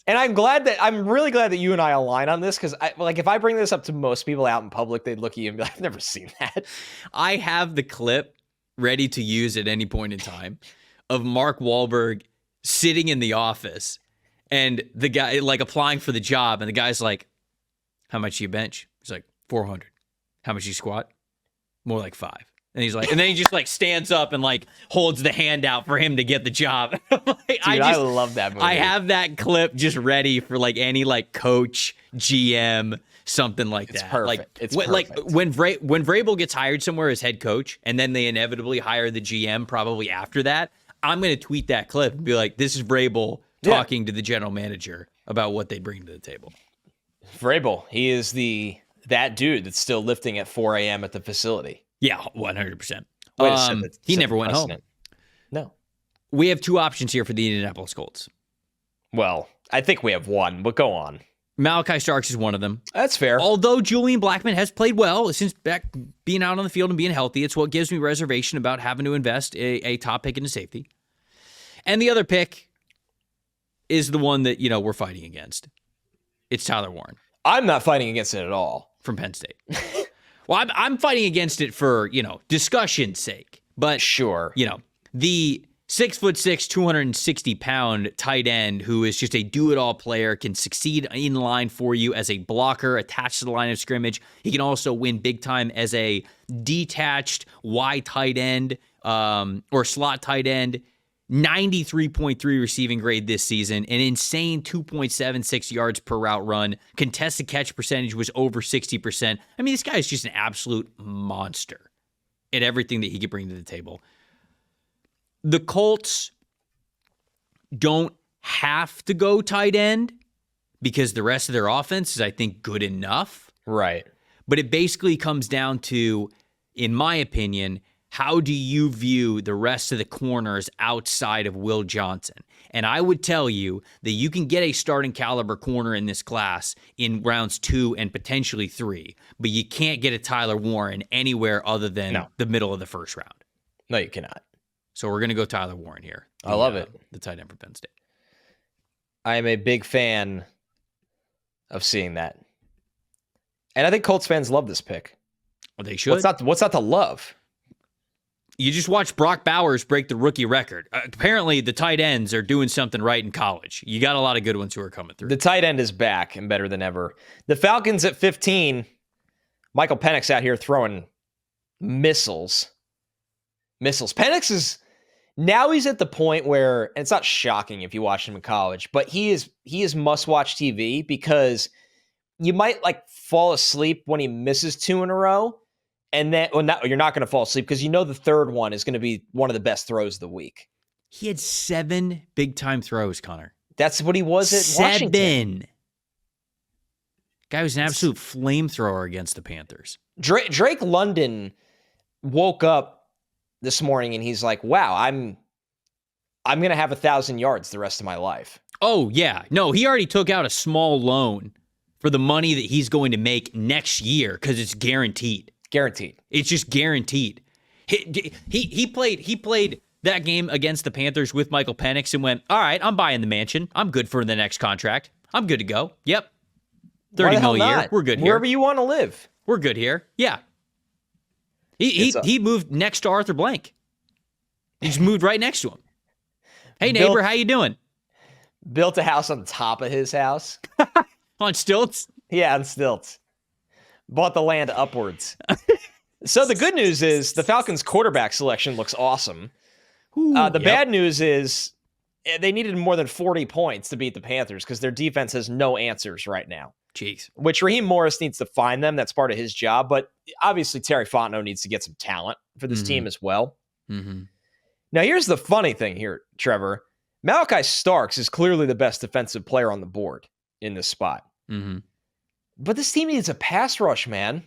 [SPEAKER 1] And I'm really glad that you and I align on this, because if I bring this up to most people out in public, they'd look at you and be like, I've never seen that.
[SPEAKER 2] I have the clip ready to use at any point in time of Mark Wahlberg sitting in the office and the guy applying for the job, and the guy's like, how much you bench? He's like, 400. How much you squat? More like 5. And he's like, and then he just stands up and holds the hand out for him to get the job.
[SPEAKER 1] I love that movie.
[SPEAKER 2] I have that clip just ready for any coach, GM, something like that.
[SPEAKER 1] Perfect. It's
[SPEAKER 2] perfect. When Vrabel gets hired somewhere as head coach, and then they inevitably hire the GM probably after that, I'm going to tweet that clip and be like, this is Vrabel talking to the general manager. about what they bring to the table.
[SPEAKER 1] Vrabel, he is that dude that's still lifting at 4 a.m. at the facility.
[SPEAKER 2] Yeah, 100%. He never went home.
[SPEAKER 1] No.
[SPEAKER 2] We have two options here for the Indianapolis Colts.
[SPEAKER 1] Well, I think we have one, but go on.
[SPEAKER 2] Malaki Starks is one of them.
[SPEAKER 1] That's fair.
[SPEAKER 2] Although Julian Blackmon has played well since back being out on the field and being healthy, it's what gives me reservation about having to invest a top pick into safety. And the other pick is the one that, we're fighting against. It's Tyler Warren.
[SPEAKER 1] I'm not fighting against it at all.
[SPEAKER 2] From Penn State. Well, I'm fighting against it for, discussion's sake. But,
[SPEAKER 1] sure.
[SPEAKER 2] The 6'6", 260-pound tight end who is just a do-it-all player, can succeed in line for you as a blocker attached to the line of scrimmage. He can also win big time as a detached Y tight end or slot tight end. 93.3 receiving grade this season, an insane 2.76 yards per route run. Contested catch percentage was over 60%. I mean, this guy is just an absolute monster at everything that he could bring to the table. The Colts don't have to go tight end because the rest of their offense is, I think, good enough.
[SPEAKER 1] Right.
[SPEAKER 2] But it basically comes down to, in my opinion, how do you view the rest of the corners outside of Will Johnson? And I would tell you that you can get a starting caliber corner in this class in rounds 2 and potentially 3, but you can't get a Tyler Warren anywhere other than the middle of the first round.
[SPEAKER 1] No, you cannot.
[SPEAKER 2] So we're going to go Tyler Warren here.
[SPEAKER 1] I love it.
[SPEAKER 2] The tight end for Penn State.
[SPEAKER 1] I am a big fan of seeing that. And I think Colts fans love this pick.
[SPEAKER 2] Well, they should.
[SPEAKER 1] What's not to love?
[SPEAKER 2] You just watch Brock Bowers break the rookie record. Apparently, the tight ends are doing something right in college. You got a lot of good ones who are coming through.
[SPEAKER 1] The tight end is back and better than ever. The Falcons at 15. Michael Penix out here throwing missiles. Penix is... Now he's at the point where, and it's not shocking if you watch him in college, but he is must-watch TV because you might fall asleep when he misses 2 in a row. And then, you're not going to fall asleep because the third one is going to be one of the best throws of the week.
[SPEAKER 2] He had 7 big-time throws, Connor.
[SPEAKER 1] That's what he was at Washington.
[SPEAKER 2] 7. Guy was an absolute flamethrower against the Panthers.
[SPEAKER 1] Drake London woke up this morning and he's like, wow, I'm going to have 1,000 yards the rest of my life.
[SPEAKER 2] Oh, yeah. No, he already took out a small loan for the money that he's going to make next year because it's guaranteed.
[SPEAKER 1] Guaranteed.
[SPEAKER 2] It's just guaranteed. He played that game against the Panthers with Michael Penix and went, all right, I'm buying the mansion. I'm good for the next contract. I'm good to go. Yep. 30 million a year. We're good here.
[SPEAKER 1] Wherever you want to live.
[SPEAKER 2] We're good here. Yeah. He moved next to Arthur Blank. He just moved right next to him. Hey, neighbor, how you doing?
[SPEAKER 1] Built a house on top of his house.
[SPEAKER 2] On stilts?
[SPEAKER 1] Yeah, on stilts. Bought the land upwards. So the good news is the Falcons' quarterback selection looks awesome. Bad news is they needed more than 40 points to beat the Panthers because their defense has no answers right now.
[SPEAKER 2] Jeez.
[SPEAKER 1] Which Raheem Morris needs to find them. That's part of his job. But obviously Terry Fontenot needs to get some talent for this team as well.
[SPEAKER 2] Mm-hmm.
[SPEAKER 1] Now here's the funny thing here, Trevor. Malaki Starks is clearly the best defensive player on the board in this spot.
[SPEAKER 2] Mm-hmm.
[SPEAKER 1] But this team needs a pass rush, man.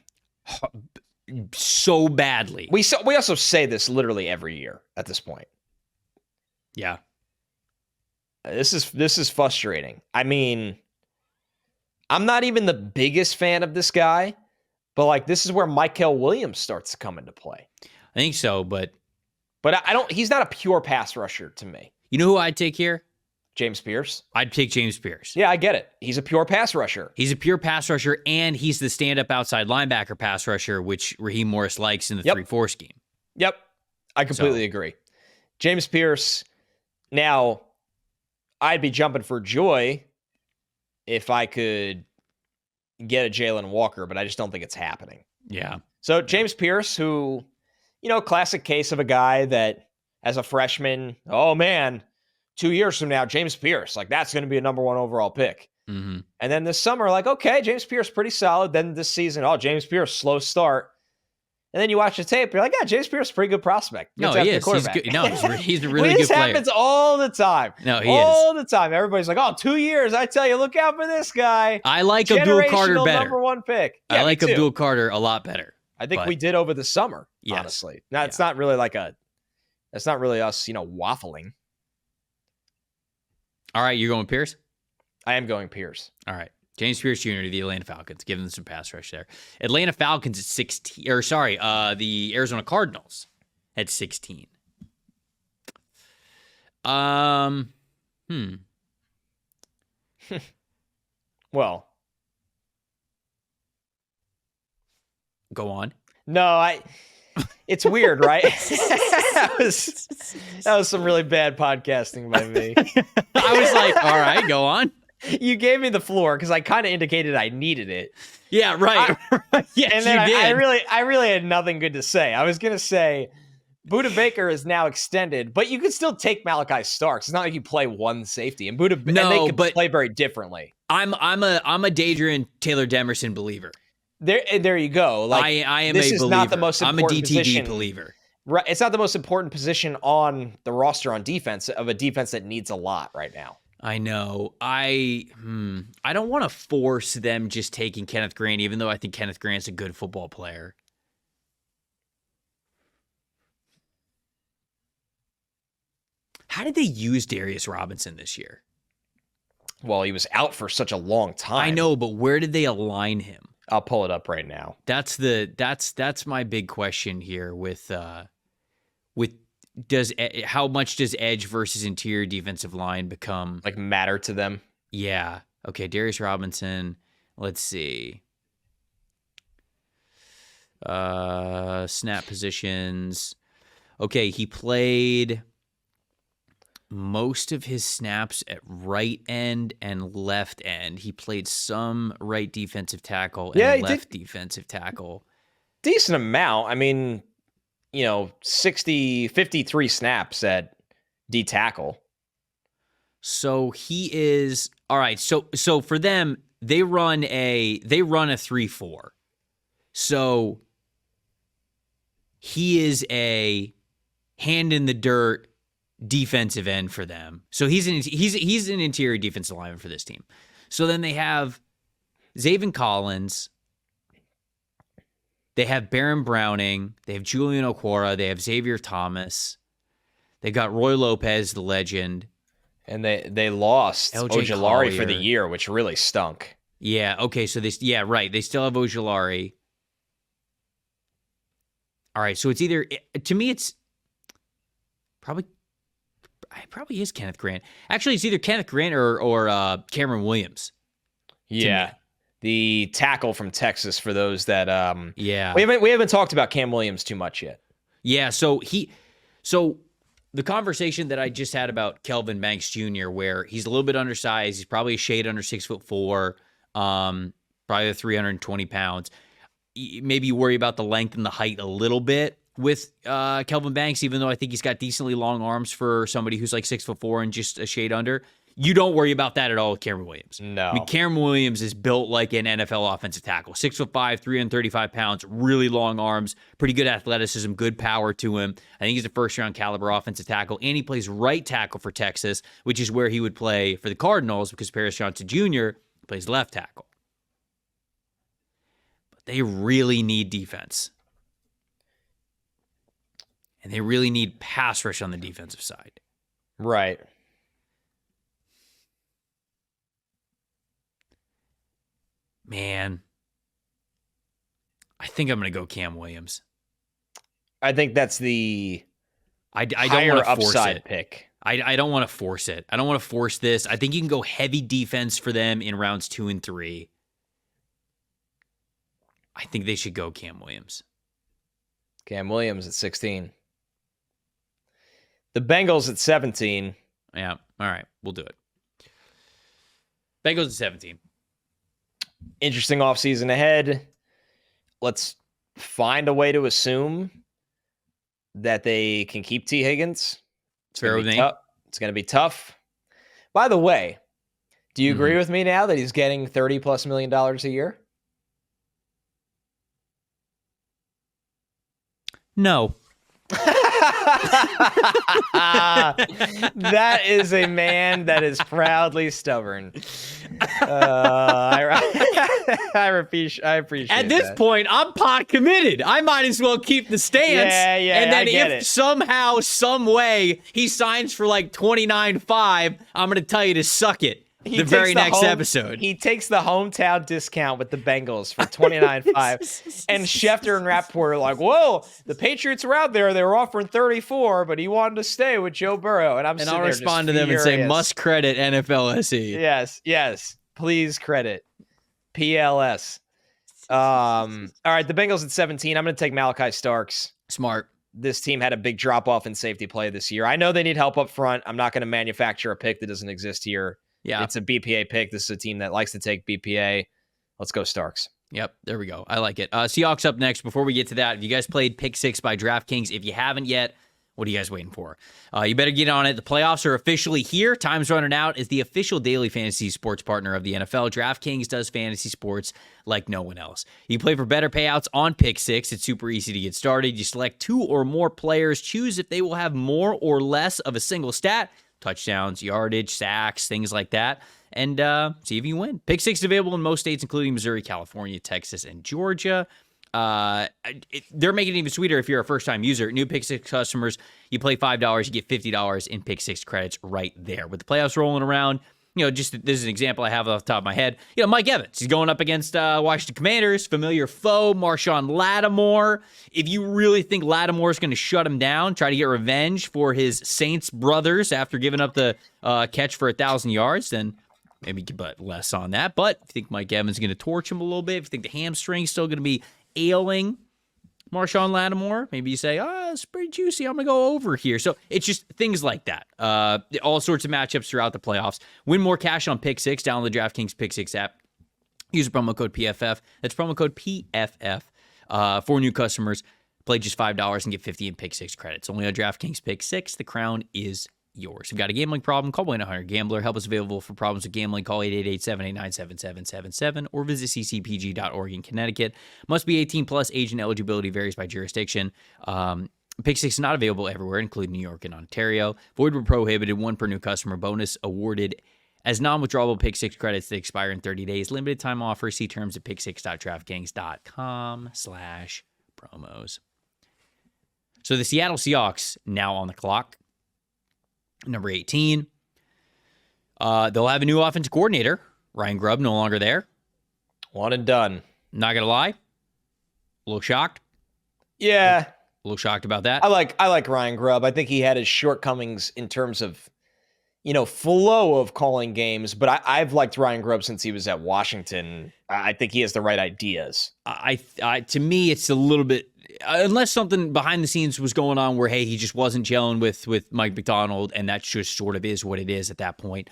[SPEAKER 2] So badly.
[SPEAKER 1] We also say this literally every year at this point.
[SPEAKER 2] Yeah.
[SPEAKER 1] This is frustrating. I mean, I'm not even the biggest fan of this guy, but this is where Michael Williams starts to come into play.
[SPEAKER 2] I think so, but
[SPEAKER 1] he's not a pure pass rusher to me.
[SPEAKER 2] You know who I'd take here?
[SPEAKER 1] James Pearce.
[SPEAKER 2] I'd take James Pearce.
[SPEAKER 1] Yeah, I get it. He's a pure pass rusher.
[SPEAKER 2] He's a pure pass rusher, and he's the stand-up outside linebacker pass rusher, which Raheem Morris likes in the 3-4 scheme.
[SPEAKER 1] Yep. I completely agree. James Pearce, now, I'd be jumping for joy if I could get a Jalon Walker, but I just don't think it's happening.
[SPEAKER 2] Yeah.
[SPEAKER 1] So James Pearce, who, classic case of a guy that as a freshman, oh man, 2 years from now, James Pearce, that's going to be a number 1 overall pick.
[SPEAKER 2] Mm-hmm.
[SPEAKER 1] And then this summer, okay, James Pearce, pretty solid. Then this season, James Pearce, slow start. And then you watch the tape, you're like, yeah, James Pearce is a pretty good prospect.
[SPEAKER 2] No, he is. He's good. No, he's a really good player.
[SPEAKER 1] This happens all the time.
[SPEAKER 2] No, he
[SPEAKER 1] all the time. Everybody's like, 2 years. I tell you, look out for this guy.
[SPEAKER 2] I like Abdul Carter better.
[SPEAKER 1] Number one pick. Yeah,
[SPEAKER 2] I like Abdul Carter a lot better.
[SPEAKER 1] I think we did over the summer, honestly. Now, it's not really that's not really us, waffling.
[SPEAKER 2] All right, you're going Pearce?
[SPEAKER 1] I am going Pearce.
[SPEAKER 2] All right. James Pearce Jr. to the Atlanta Falcons, giving them some pass rush there. Atlanta Falcons at 16, the Arizona Cardinals at 16.
[SPEAKER 1] Well,
[SPEAKER 2] go on.
[SPEAKER 1] No, it's weird, right? that was some really bad podcasting by me.
[SPEAKER 2] I was like, all right, go on.
[SPEAKER 1] You gave me the floor because I kind of indicated I needed it.
[SPEAKER 2] Yeah, right. Yes,
[SPEAKER 1] and then
[SPEAKER 2] you did.
[SPEAKER 1] I really had nothing good to say. I was gonna say Budda Baker is now extended, but you could still take Malaki Starks. It's not like you play one safety, and and they can play very differently.
[SPEAKER 2] I'm a Dadrian Taylor Demerson believer.
[SPEAKER 1] There you go. Like
[SPEAKER 2] I am
[SPEAKER 1] this
[SPEAKER 2] a
[SPEAKER 1] is
[SPEAKER 2] believer.
[SPEAKER 1] not the most important
[SPEAKER 2] I'm a DTD
[SPEAKER 1] position.
[SPEAKER 2] believer.
[SPEAKER 1] Right, it's not the most important position on the roster on defense of a defense that needs a lot right now.
[SPEAKER 2] I know. I don't want to force them just taking Kenneth Grant, even though I think Kenneth Grant's a good football player. How did they use Darius Robinson this year?
[SPEAKER 1] Well, he was out for such a long time.
[SPEAKER 2] I know, but where did they align him?
[SPEAKER 1] I'll pull it up right now.
[SPEAKER 2] That's my big question here with how much does edge versus interior defensive line become
[SPEAKER 1] matter to them?
[SPEAKER 2] Yeah. Okay, Darius Robinson. Let's see. Snap positions. Okay, he played most of his snaps at right end and left end. He played some right defensive tackle and left defensive tackle.
[SPEAKER 1] Decent amount. I mean, 53 snaps at D tackle.
[SPEAKER 2] So he is all right. So for them, they run a 3-4. So he is a hand in the dirt defensive end for them. So he's an interior defensive lineman for this team. So then they have Zaven Collins. They have Baron Browning. They have Julian Okwara. They have Xavier Thomas. They got Roy Lopez, the legend.
[SPEAKER 1] And they lost Ojulari for the year, which really stunk.
[SPEAKER 2] Yeah, okay, so they still have Ojulari. All right, so it's either, to me, it's probably is Kenneth Grant. Actually, it's either Kenneth Grant or Cameron Williams.
[SPEAKER 1] Yeah. The tackle from Texas for those that
[SPEAKER 2] yeah.
[SPEAKER 1] We haven't talked about Cam Williams too much yet.
[SPEAKER 2] Yeah, so the conversation that I just had about Kelvin Banks Jr., where he's a little bit undersized, he's probably a shade under 6'4", probably 320 pounds. Maybe you worry about the length and the height a little bit with Kelvin Banks, even though I think he's got decently long arms for somebody who's like 6'4" and just a shade under. You don't worry about that at all with Cameron Williams.
[SPEAKER 1] No.
[SPEAKER 2] I mean, Cameron Williams is built like an NFL offensive tackle. 6'5", 335 pounds, really long arms, pretty good athleticism, good power to him. I think he's a first-round caliber offensive tackle, and he plays right tackle for Texas, which is where he would play for the Cardinals because Pearce Jr. plays left tackle. But they really need defense. And they really need pass rush on the defensive side.
[SPEAKER 1] Right.
[SPEAKER 2] Man, I think I'm going to go Cam Williams.
[SPEAKER 1] I think that's the
[SPEAKER 2] I don't
[SPEAKER 1] higher
[SPEAKER 2] want to force
[SPEAKER 1] upside
[SPEAKER 2] it.
[SPEAKER 1] pick.
[SPEAKER 2] I don't want to force it. I don't want to force this. I think you can go heavy defense for them in rounds 2 and 3. I think they should go Cam Williams.
[SPEAKER 1] Cam Williams at 16. The Bengals at 17.
[SPEAKER 2] Yeah, all right. We'll do it. Bengals at 17.
[SPEAKER 1] Interesting offseason ahead. Let's find a way to assume that they can keep T. Higgins. It's going to be tough. By the way, do you agree with me now that he's getting $30+ million a year?
[SPEAKER 2] No.
[SPEAKER 1] That is a man that is proudly stubborn. I appreciate
[SPEAKER 2] At this point, I'm pot committed. I might as well keep the stance.
[SPEAKER 1] Yeah,
[SPEAKER 2] and then
[SPEAKER 1] if
[SPEAKER 2] somehow, some way, he signs for like 29.5, I'm going to tell you to suck it. The very next episode.
[SPEAKER 1] He takes the hometown discount with the Bengals for $29.5. And Schefter and Rappaport are like, whoa, the Patriots were out there. They were offering 34, but he wanted to stay with Joe Burrow. And
[SPEAKER 2] I'll respond to them and say, must credit NFLSE.
[SPEAKER 1] Yes. Please credit. PLS. All right, the Bengals at 17. I'm going to take Malaki Starks.
[SPEAKER 2] Smart.
[SPEAKER 1] This team had a big drop-off in safety play this year. I know they need help up front. I'm not going to manufacture a pick that doesn't exist here.
[SPEAKER 2] Yeah.
[SPEAKER 1] It's a BPA pick. This is a team that likes to take BPA. Let's go Starks.
[SPEAKER 2] Yep, there we go. I like it. Seahawks up next. Before we get to that, if you guys played Pick 6 by DraftKings, if you haven't yet, what are you guys waiting for? You better get on it. The playoffs are officially here. Time's running out. Is the official daily fantasy sports partner of the NFL. DraftKings does fantasy sports like no one else. You play for better payouts on Pick 6. It's super easy to get started. You select 2 or more players. Choose if they will have more or less of a single stat. Touchdowns, yardage, sacks, things like that. And see if you win. Pick 6 is available in most states, including Missouri, California, Texas, and Georgia. They're making it even sweeter if you're a first-time user. New Pick 6 customers, you play $5, you get $50 in Pick 6 credits right there. With the playoffs rolling around, just this is an example I have off the top of my head. Mike Evans, he's going up against Washington Commanders, familiar foe, Marshawn Lattimore. If you really think Lattimore's going to shut him down, try to get revenge for his Saints brothers after giving up the catch for 1,000 yards, then maybe you can bet less on that. But if you think Mike Evans is going to torch him a little bit, if you think the hamstring's still going to be ailing Marshawn Lattimore, maybe you say, it's pretty juicy, I'm going to go over here. So it's just things like that. All sorts of matchups throughout the playoffs. Win more cash on Pick 6. Download the DraftKings Pick 6 app. Use the promo code PFF. That's promo code PFF for new customers. Play just $5 and get 50 in Pick 6 credits. Only on DraftKings Pick 6. The crown is yours. If you've got a gambling problem, call 1-800-GAMBLER. Help us available for problems with gambling. Call 888-789-7777 or visit ccpg.org in Connecticut. Must be 18 plus. Age and eligibility varies by jurisdiction. Pick 6 is not available everywhere, including New York and Ontario. Void where prohibited. 1 per new customer. Bonus awarded as non-withdrawable Pick 6 credits that expire in 30 days. Limited time offer. See terms at pick6.draftkings.com/promos. So the Seattle Seahawks now on the clock. Number 18. They'll have a new offensive coordinator. Ryan Grubb no longer there.
[SPEAKER 1] One and done.
[SPEAKER 2] Not going to lie. A little shocked.
[SPEAKER 1] Yeah.
[SPEAKER 2] A little shocked about that.
[SPEAKER 1] I like Ryan Grubb. I think he had his shortcomings in terms of, flow of calling games, but I've liked Ryan Grubb since he was at Washington. I think he has the right ideas.
[SPEAKER 2] To me, it's a little bit, unless something behind the scenes was going on where, hey, he just wasn't gelling with Mike McDonald, and that just sort of is what it is at that point.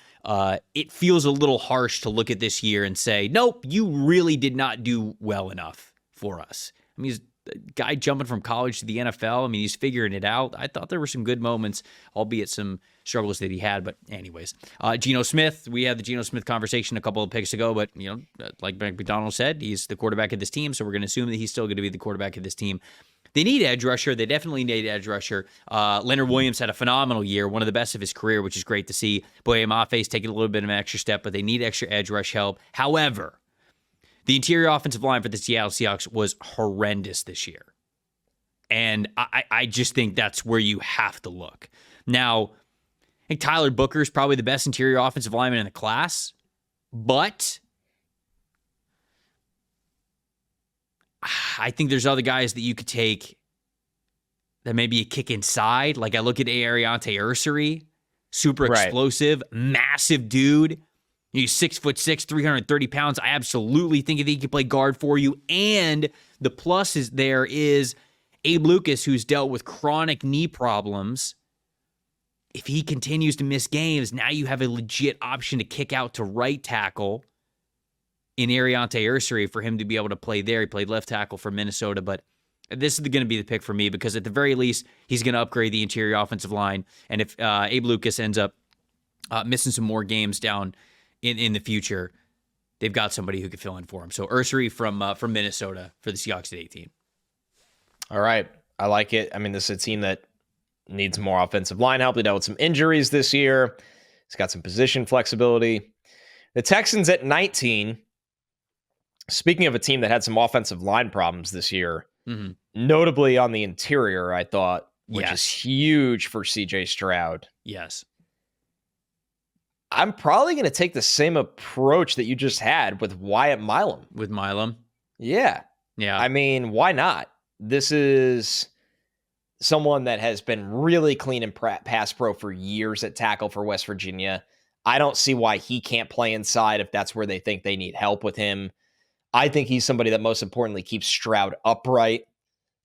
[SPEAKER 2] It feels a little harsh to look at this year and say, nope, you really did not do well enough for us. I mean, he's a guy jumping from college to the NFL. I mean, he's figuring it out. I thought there were some good moments, albeit some struggles that he had. But anyways, Geno Smith, we had the Geno Smith conversation a couple of picks ago, but like Mike McDonald said, he's the quarterback of this team, so we're going to assume that he's still going to be the quarterback of this team. They need edge rusher. They definitely need edge rusher. Leonard Williams had a phenomenal year, one of the best of his career, which is great to see. Boye Mafe's taking a little bit of an extra step, but they need extra edge rush help. However, the interior offensive line for the Seattle Seahawks was horrendous this year. And I just think that's where you have to look. Now, I think Tyler Booker is probably the best interior offensive lineman in the class, but I think there's other guys that you could take that maybe a kick inside. Like I look at Aireontae Ersery, super explosive, massive dude. He's 6'6", 330 pounds. I absolutely think that he can play guard for you. And the plus is there is Abe Lucas, who's dealt with chronic knee problems. If he continues to miss games, now you have a legit option to kick out to right tackle in Aireontae Ersery for him to be able to play there. He played left tackle for Minnesota, but this is going to be the pick for me because at the very least, he's going to upgrade the interior offensive line. And if Abe Lucas ends up missing some more games down in the future, they've got somebody who could fill in for him. So Ersery from Minnesota for the Seahawks at 18.
[SPEAKER 1] All right. I like it. I mean, this is a team that needs more offensive line help. They dealt with some injuries this year. It's got some position flexibility. The Texans at 19. Speaking of a team that had some offensive line problems this year, notably on the interior, I thought, which is huge for CJ Stroud.
[SPEAKER 2] Yes.
[SPEAKER 1] I'm probably going to take the same approach that you just had with Wyatt Milum.
[SPEAKER 2] With Milum?
[SPEAKER 1] Yeah.
[SPEAKER 2] Yeah.
[SPEAKER 1] I mean, why not? This is someone that has been really clean in pass pro for years at tackle for West Virginia. I don't see why he can't play inside if that's where they think they need help with him. I think he's somebody that most importantly keeps Stroud upright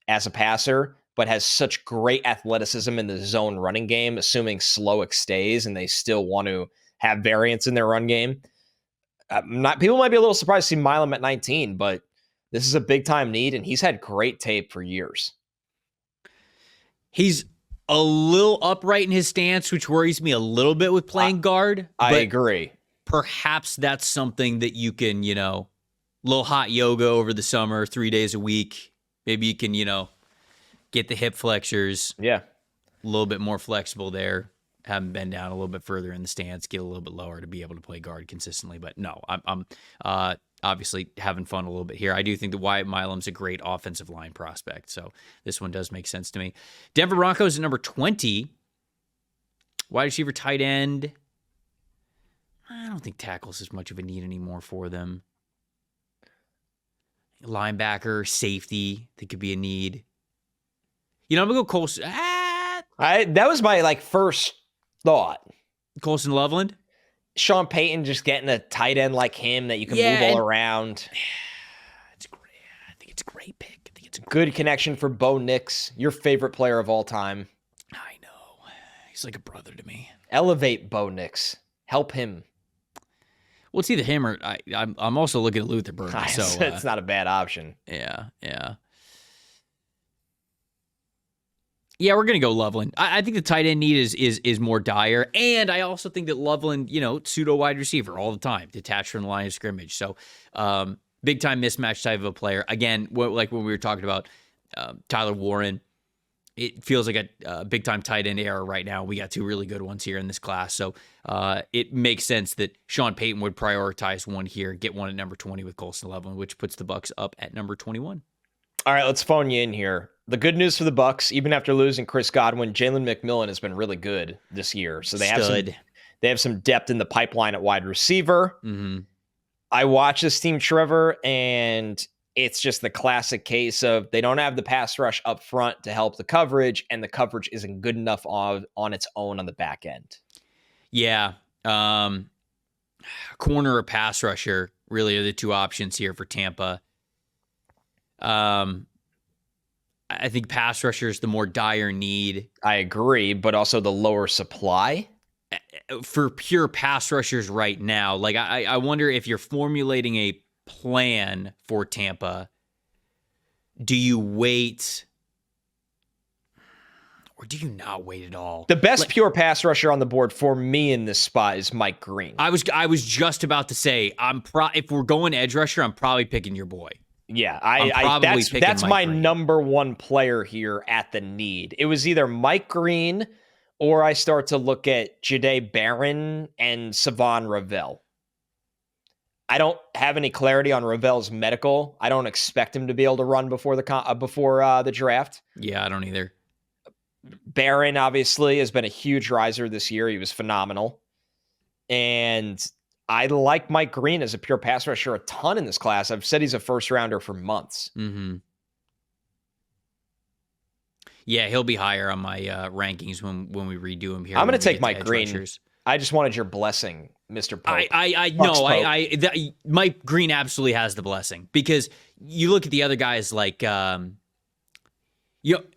[SPEAKER 1] as a passer, but has such great athleticism in the zone running game, assuming Slowick stays and they still want to have variance in their run game. People might be a little surprised to see Milum at 19, but this is a big-time need, and he's had great tape for years.
[SPEAKER 2] He's a little upright in his stance, which worries me a little bit with playing guard.
[SPEAKER 1] I agree.
[SPEAKER 2] Perhaps that's something that you can, little hot yoga over the summer, 3 days a week. Maybe you can, get the hip flexors.
[SPEAKER 1] Yeah.
[SPEAKER 2] A little bit more flexible there. Have him bend down a little bit further in the stance, get a little bit lower to be able to play guard consistently. But no, I'm obviously having fun a little bit here. I do think that Wyatt Milum's a great offensive line prospect, so this one does make sense to me. Denver Broncos at number 20. Wide receiver, tight end. I don't think tackles is much of a need anymore for them. Linebacker, safety, I think could be a need. I'm going to go Colston.
[SPEAKER 1] That was my first thought.
[SPEAKER 2] Colston Loveland?
[SPEAKER 1] Sean Payton just getting a tight end like him that you can move all around.
[SPEAKER 2] It's great. I think it's a great pick. I think it's a
[SPEAKER 1] good connection for Bo Nix, your favorite player of all time.
[SPEAKER 2] I know. He's like a brother to me.
[SPEAKER 1] Elevate Bo Nix. Help him.
[SPEAKER 2] Well, it's either him or I'm also looking at Luther Burden. So
[SPEAKER 1] it's not a bad option.
[SPEAKER 2] Yeah. Yeah, we're gonna go Loveland. I think the tight end need is more dire, and I also think that Loveland, pseudo wide receiver all the time, detached from the line of scrimmage. So, big time mismatch type of a player. Again, like when we were talking about Tyler Warren, it feels like a big time tight end era right now. We got two really good ones here in this class, so it makes sense that Sean Payton would prioritize one here, get one at number 20 with Colston Loveland, which puts the Bucs up at number 21.
[SPEAKER 1] All right, let's phone you in here. The good news for the Bucs, even after losing Chris Godwin, Jalon McMillan has been really good this year. So they have some depth in the pipeline at wide receiver.
[SPEAKER 2] Mm-hmm.
[SPEAKER 1] I watch this team, Trevor, and it's just the classic case of they don't have the pass rush up front to help the coverage, and the coverage isn't good enough on its own on the back end.
[SPEAKER 2] Yeah. Corner or pass rusher really are the two options here for Tampa. I think pass rusher is the more dire need.
[SPEAKER 1] I agree, but also the lower supply.
[SPEAKER 2] For pure pass rushers right now, I wonder if you're formulating a plan for Tampa, do you wait or do you not wait at all?
[SPEAKER 1] The best pure pass rusher on the board for me in this spot is Mike Green.
[SPEAKER 2] I was just about to say, if we're going edge rusher, I'm probably picking your boy.
[SPEAKER 1] Yeah, that's my number one player here at the need. It was either Mike Green or I start to look at Jahdae Barron and Shavon Revel. I don't have any clarity on Revel's medical. I don't expect him to be able to run before the draft.
[SPEAKER 2] Yeah, I don't either.
[SPEAKER 1] Barron obviously has been a huge riser this year. He was phenomenal. And I like Mike Green as a pure pass rusher a ton in this class. I've said he's a first rounder for months.
[SPEAKER 2] Mm-hmm. Yeah, he'll be higher on my rankings when we redo him here.
[SPEAKER 1] I'm going to take Mike Green. Rushers. I just wanted your blessing, Mr. Pope.
[SPEAKER 2] Mike Green absolutely has the blessing because you look at the other guys like,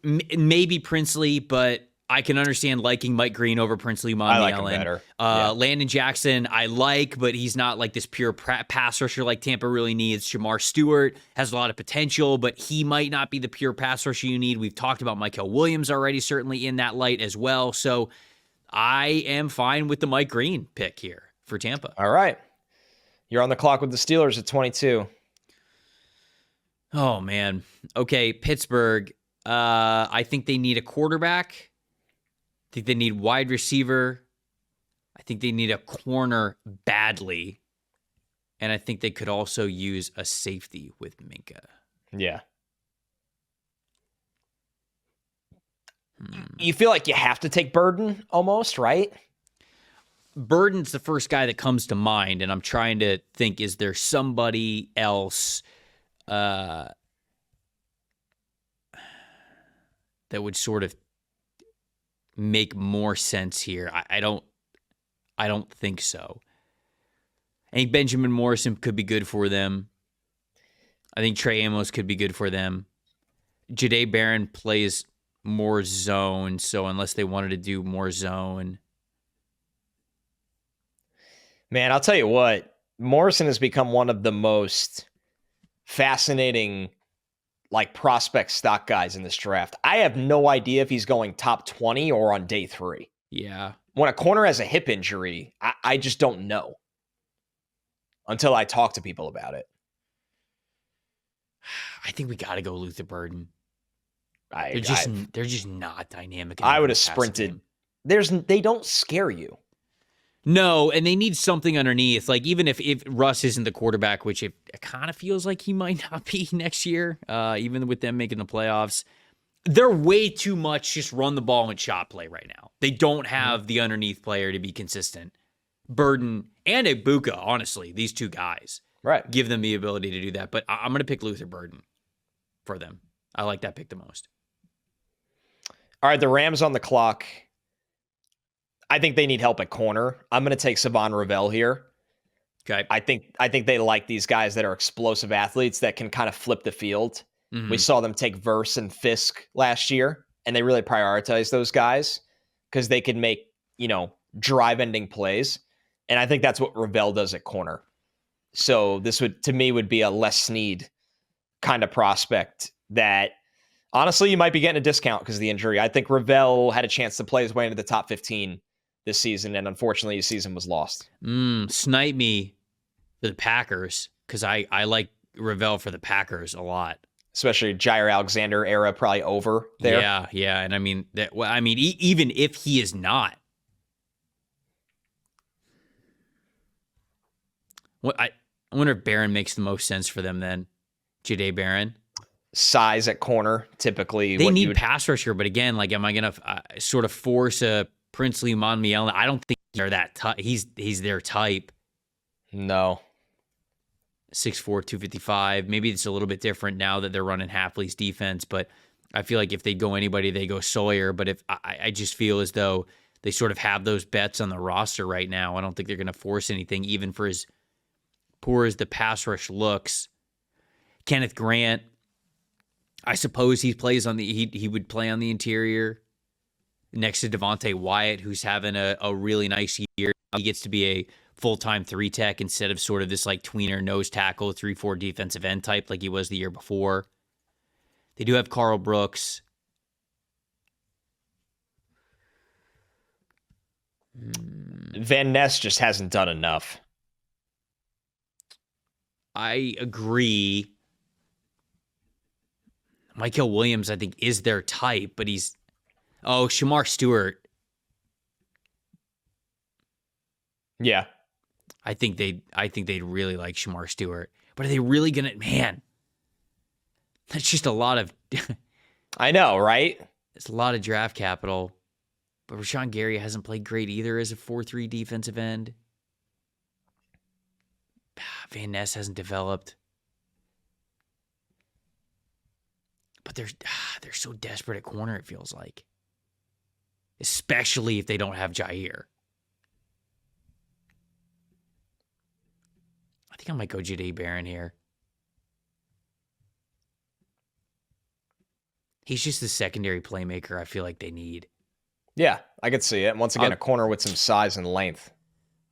[SPEAKER 2] maybe Princely, but I can understand liking Mike Green over Princely.
[SPEAKER 1] I like him better.
[SPEAKER 2] Landon Jackson, I like, but he's not like this pure pass rusher like Tampa really needs. Shamar Stewart has a lot of potential, but he might not be the pure pass rusher you need. We've talked about Michael Williams already, certainly in that light as well. So I am fine with the Mike Green pick here for Tampa.
[SPEAKER 1] All right. You're on the clock with the Steelers at 22.
[SPEAKER 2] Oh, man. Okay, Pittsburgh. I think they need a quarterback. I think they need wide receiver. I think they need a corner badly. And I think they could also use a safety with Minkah.
[SPEAKER 1] Yeah. You feel like you have to take Burden almost, right?
[SPEAKER 2] Burden's the first guy that comes to mind, and I'm trying to think, is there somebody else that would sort of make more sense here? I don't think so. I think Benjamin Morrison could be good for them. I think Trey Amos could be good for them. Jahdae Barron plays more zone, so unless they wanted to do more zone.
[SPEAKER 1] Man, I'll tell you what, Morrison has become one of the most fascinating prospect stock guys in this draft. I have no idea if he's going top 20 or on day 3.
[SPEAKER 2] Yeah.
[SPEAKER 1] When a corner has a hip injury, I just don't know until I talk to people about it.
[SPEAKER 2] I think we got to go Luther Burden. They're just not dynamic.
[SPEAKER 1] I would have sprinted. They don't scare you.
[SPEAKER 2] No, and they need something underneath. Like, even if Russ isn't the quarterback, which it kind of feels like he might not be next year, even with them making the playoffs, they're way too much just run the ball and shot play right now. They don't have the underneath player to be consistent. Burden and Ibuka, honestly, these two guys give them the ability to do that. But I'm going to pick Luther Burden for them. I like that pick the most.
[SPEAKER 1] All right, the Rams on the clock. I think they need help at corner. I'm going to take Shavon Revel here.
[SPEAKER 2] Okay.
[SPEAKER 1] I think they like these guys that are explosive athletes that can kind of flip the field. Mm-hmm. We saw them take Verse and Fisk last year, and they really prioritize those guys because they can make, drive-ending plays. And I think that's what Revel does at corner. So this would be a Les Snead kind of prospect that, honestly, you might be getting a discount because of the injury. I think Revel had a chance to play his way into the top 15 this season, and unfortunately his season was lost.
[SPEAKER 2] Snipe me for the Packers, because I like Revel for the Packers a lot.
[SPEAKER 1] Especially Jair Alexander era probably over there.
[SPEAKER 2] Yeah, and even if he is not, I wonder if Barron makes the most sense for them then. Jahdae Barron.
[SPEAKER 1] Size at corner, typically.
[SPEAKER 2] They need pass rusher, but again, am I going to sort of force a Princely Monmiel? I don't think they're that type. He's their type.
[SPEAKER 1] No.
[SPEAKER 2] 6'4", 255. Maybe it's a little bit different now that they're running Hafley's defense, but I feel like if they go anybody, they go Sawyer. But if I just feel as though they sort of have those bets on the roster right now. I don't think they're going to force anything, even for as poor as the pass rush looks. Kenneth Grant, I suppose he plays on he would play on the interior next to Devontae Wyatt, who's having a really nice year. He gets to be a full-time 3-tech instead of sort of this tweener nose tackle, 3-4 defensive end type like he was the year before. They do have Carl Brooks.
[SPEAKER 1] Van Ness just hasn't done enough.
[SPEAKER 2] I agree. Michael Williams, I think, is their type, but Shamar Stewart.
[SPEAKER 1] Yeah.
[SPEAKER 2] I think they'd really like Shamar Stewart. But are they really gonna, man? That's just a lot of
[SPEAKER 1] I know, right?
[SPEAKER 2] It's a lot of draft capital. But Rashawn Gary hasn't played great either as a 4-3 defensive end. Van Ness hasn't developed. But they're so desperate at corner, it feels like. Especially if they don't have Jair. I think I might go Jahdae Barron here. He's just the secondary playmaker I feel like they need.
[SPEAKER 1] Yeah, I could see it. And once again, a corner with some size and length.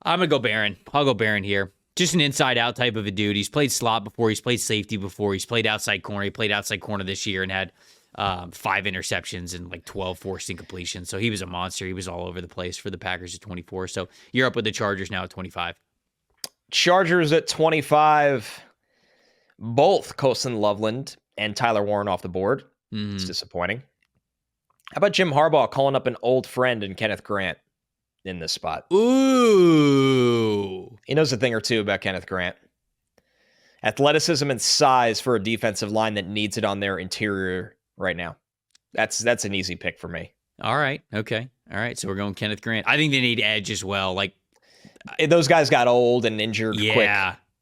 [SPEAKER 2] I'm going to go Barron. I'll go Barron here. Just an inside-out type of a dude. He's played slot before. He's played safety before. He's played outside corner. He played outside corner this year and had 5 interceptions and 12 forced incompletions. So he was a monster. He was all over the place for the Packers at 24. So you're up with the Chargers now at 25.
[SPEAKER 1] Chargers at 25. Both Colston Loveland and Tyler Warren off the board. It's disappointing. How about Jim Harbaugh calling up an old friend in Kenneth Grant in this spot?
[SPEAKER 2] Ooh.
[SPEAKER 1] He knows a thing or two about Kenneth Grant. Athleticism and size for a defensive line that needs it on their interior right now. That's an easy pick for me.
[SPEAKER 2] All right. Okay. All right. So we're going Kenneth Grant. I think they need edge as well. Like,
[SPEAKER 1] those guys got old and injured quick.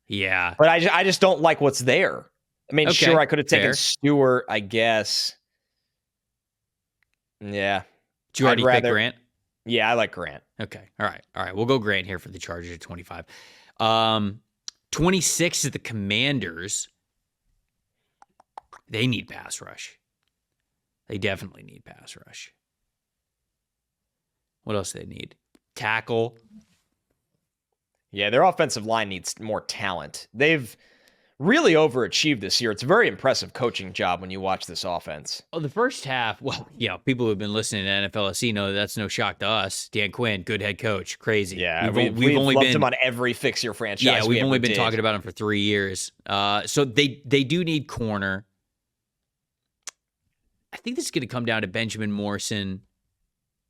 [SPEAKER 2] Yeah.
[SPEAKER 1] But I just don't like what's there. I mean,
[SPEAKER 2] Okay,
[SPEAKER 1] sure, I could have taken
[SPEAKER 2] fair.
[SPEAKER 1] Stewart, I guess. Yeah.
[SPEAKER 2] Did you already pick Grant?
[SPEAKER 1] Yeah, I like Grant.
[SPEAKER 2] Okay. All right. We'll go Grant here for the Chargers at 25. 26 is the Commanders. They need pass rush. They definitely need pass rush. What else do they need? Tackle.
[SPEAKER 1] Yeah, their offensive line needs more talent. They've really overachieved this year. It's a very impressive coaching job when you watch this offense.
[SPEAKER 2] Oh, the first half, well, yeah, people who have been listening to NFLSC know that's no shock to us. Dan Quinn, good head coach, crazy.
[SPEAKER 1] Yeah, we've only loved him on every Fix Your Franchise.
[SPEAKER 2] Yeah, we've only been talking about him for 3 years. So they do need corner. I think this is going to come down to Benjamin Morrison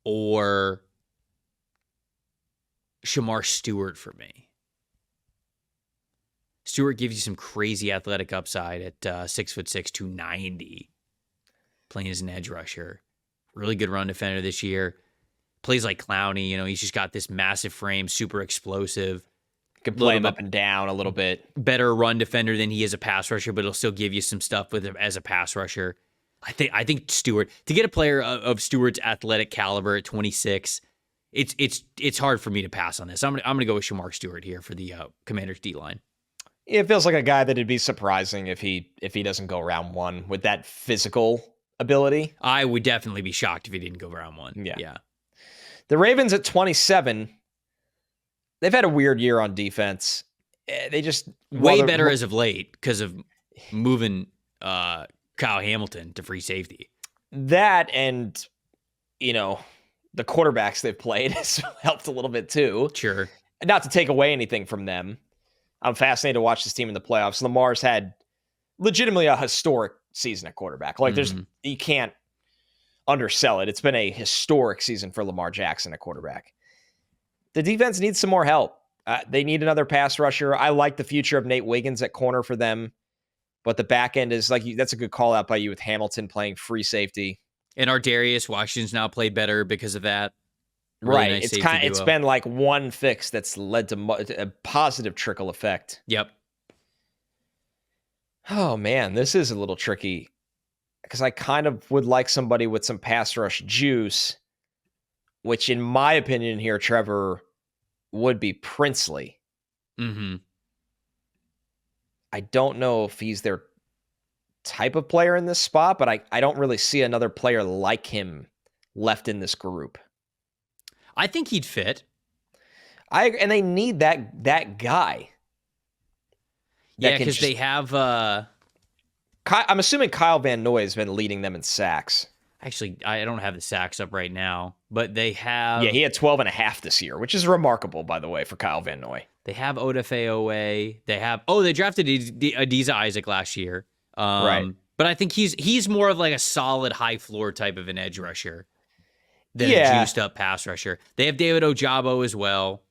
[SPEAKER 2] or Shamar Stewart for me. Stewart gives you some crazy athletic upside at 6'6", 290. Playing as an edge rusher. Really good run defender this year. Plays like Clowney. He's just got this massive frame, super explosive.
[SPEAKER 1] Can play him up and down a little bit.
[SPEAKER 2] Better run defender than he is a pass rusher, but he'll still give you some stuff with him as a pass rusher. I think Stewart, to get a player of Stewart's athletic caliber at 26, it's hard for me to pass on this. I'm gonna go with Shamar Stewart here for the Commanders D line.
[SPEAKER 1] It feels like a guy that it'd be surprising if he doesn't go round one with that physical ability.
[SPEAKER 2] I would definitely be shocked if he didn't go round one. Yeah.
[SPEAKER 1] The Ravens at 27, they've had a weird year on defense. They just
[SPEAKER 2] way better as of late because of moving Kyle Hamilton to free safety.
[SPEAKER 1] That and the quarterbacks they've played has helped a little bit too.
[SPEAKER 2] Sure.
[SPEAKER 1] Not to take away anything from them. I'm fascinated to watch this team in the playoffs. Lamar's had legitimately a historic season at quarterback. Like you can't undersell it. It's been a historic season for Lamar Jackson at quarterback. The defense needs some more help. They need another pass rusher. I like the future of Nate Wiggins at corner for them, but the back end is that's a good call out by you with Hamilton playing free safety.
[SPEAKER 2] And Ardarius Washington's now played better because of that. Really
[SPEAKER 1] right.
[SPEAKER 2] Nice
[SPEAKER 1] It's been like one fix that's led to a positive trickle effect.
[SPEAKER 2] Yep.
[SPEAKER 1] Oh man, this is a little tricky because I kind of would like somebody with some pass rush juice, which in my opinion here, Trevor, would be Princely.
[SPEAKER 2] Mm-hmm.
[SPEAKER 1] I don't know if he's their type of player in this spot, but I don't really see another player like him left in this group.
[SPEAKER 2] I think he'd fit.
[SPEAKER 1] And they need that guy.
[SPEAKER 2] Yeah, because they have...
[SPEAKER 1] I'm assuming Kyle Van Noy has been leading them in sacks.
[SPEAKER 2] Actually, I don't have the sacks up right now, but they have...
[SPEAKER 1] Yeah, he had 12 and a half this year, which is remarkable, by the way, for Kyle Van Noy.
[SPEAKER 2] They have Odafe Owe. They have... Oh, they drafted Adiza Isaac last year.
[SPEAKER 1] Right.
[SPEAKER 2] But I think he's more of like a solid high floor type of an edge rusher than a juiced up pass rusher. They have David Ojabo as well.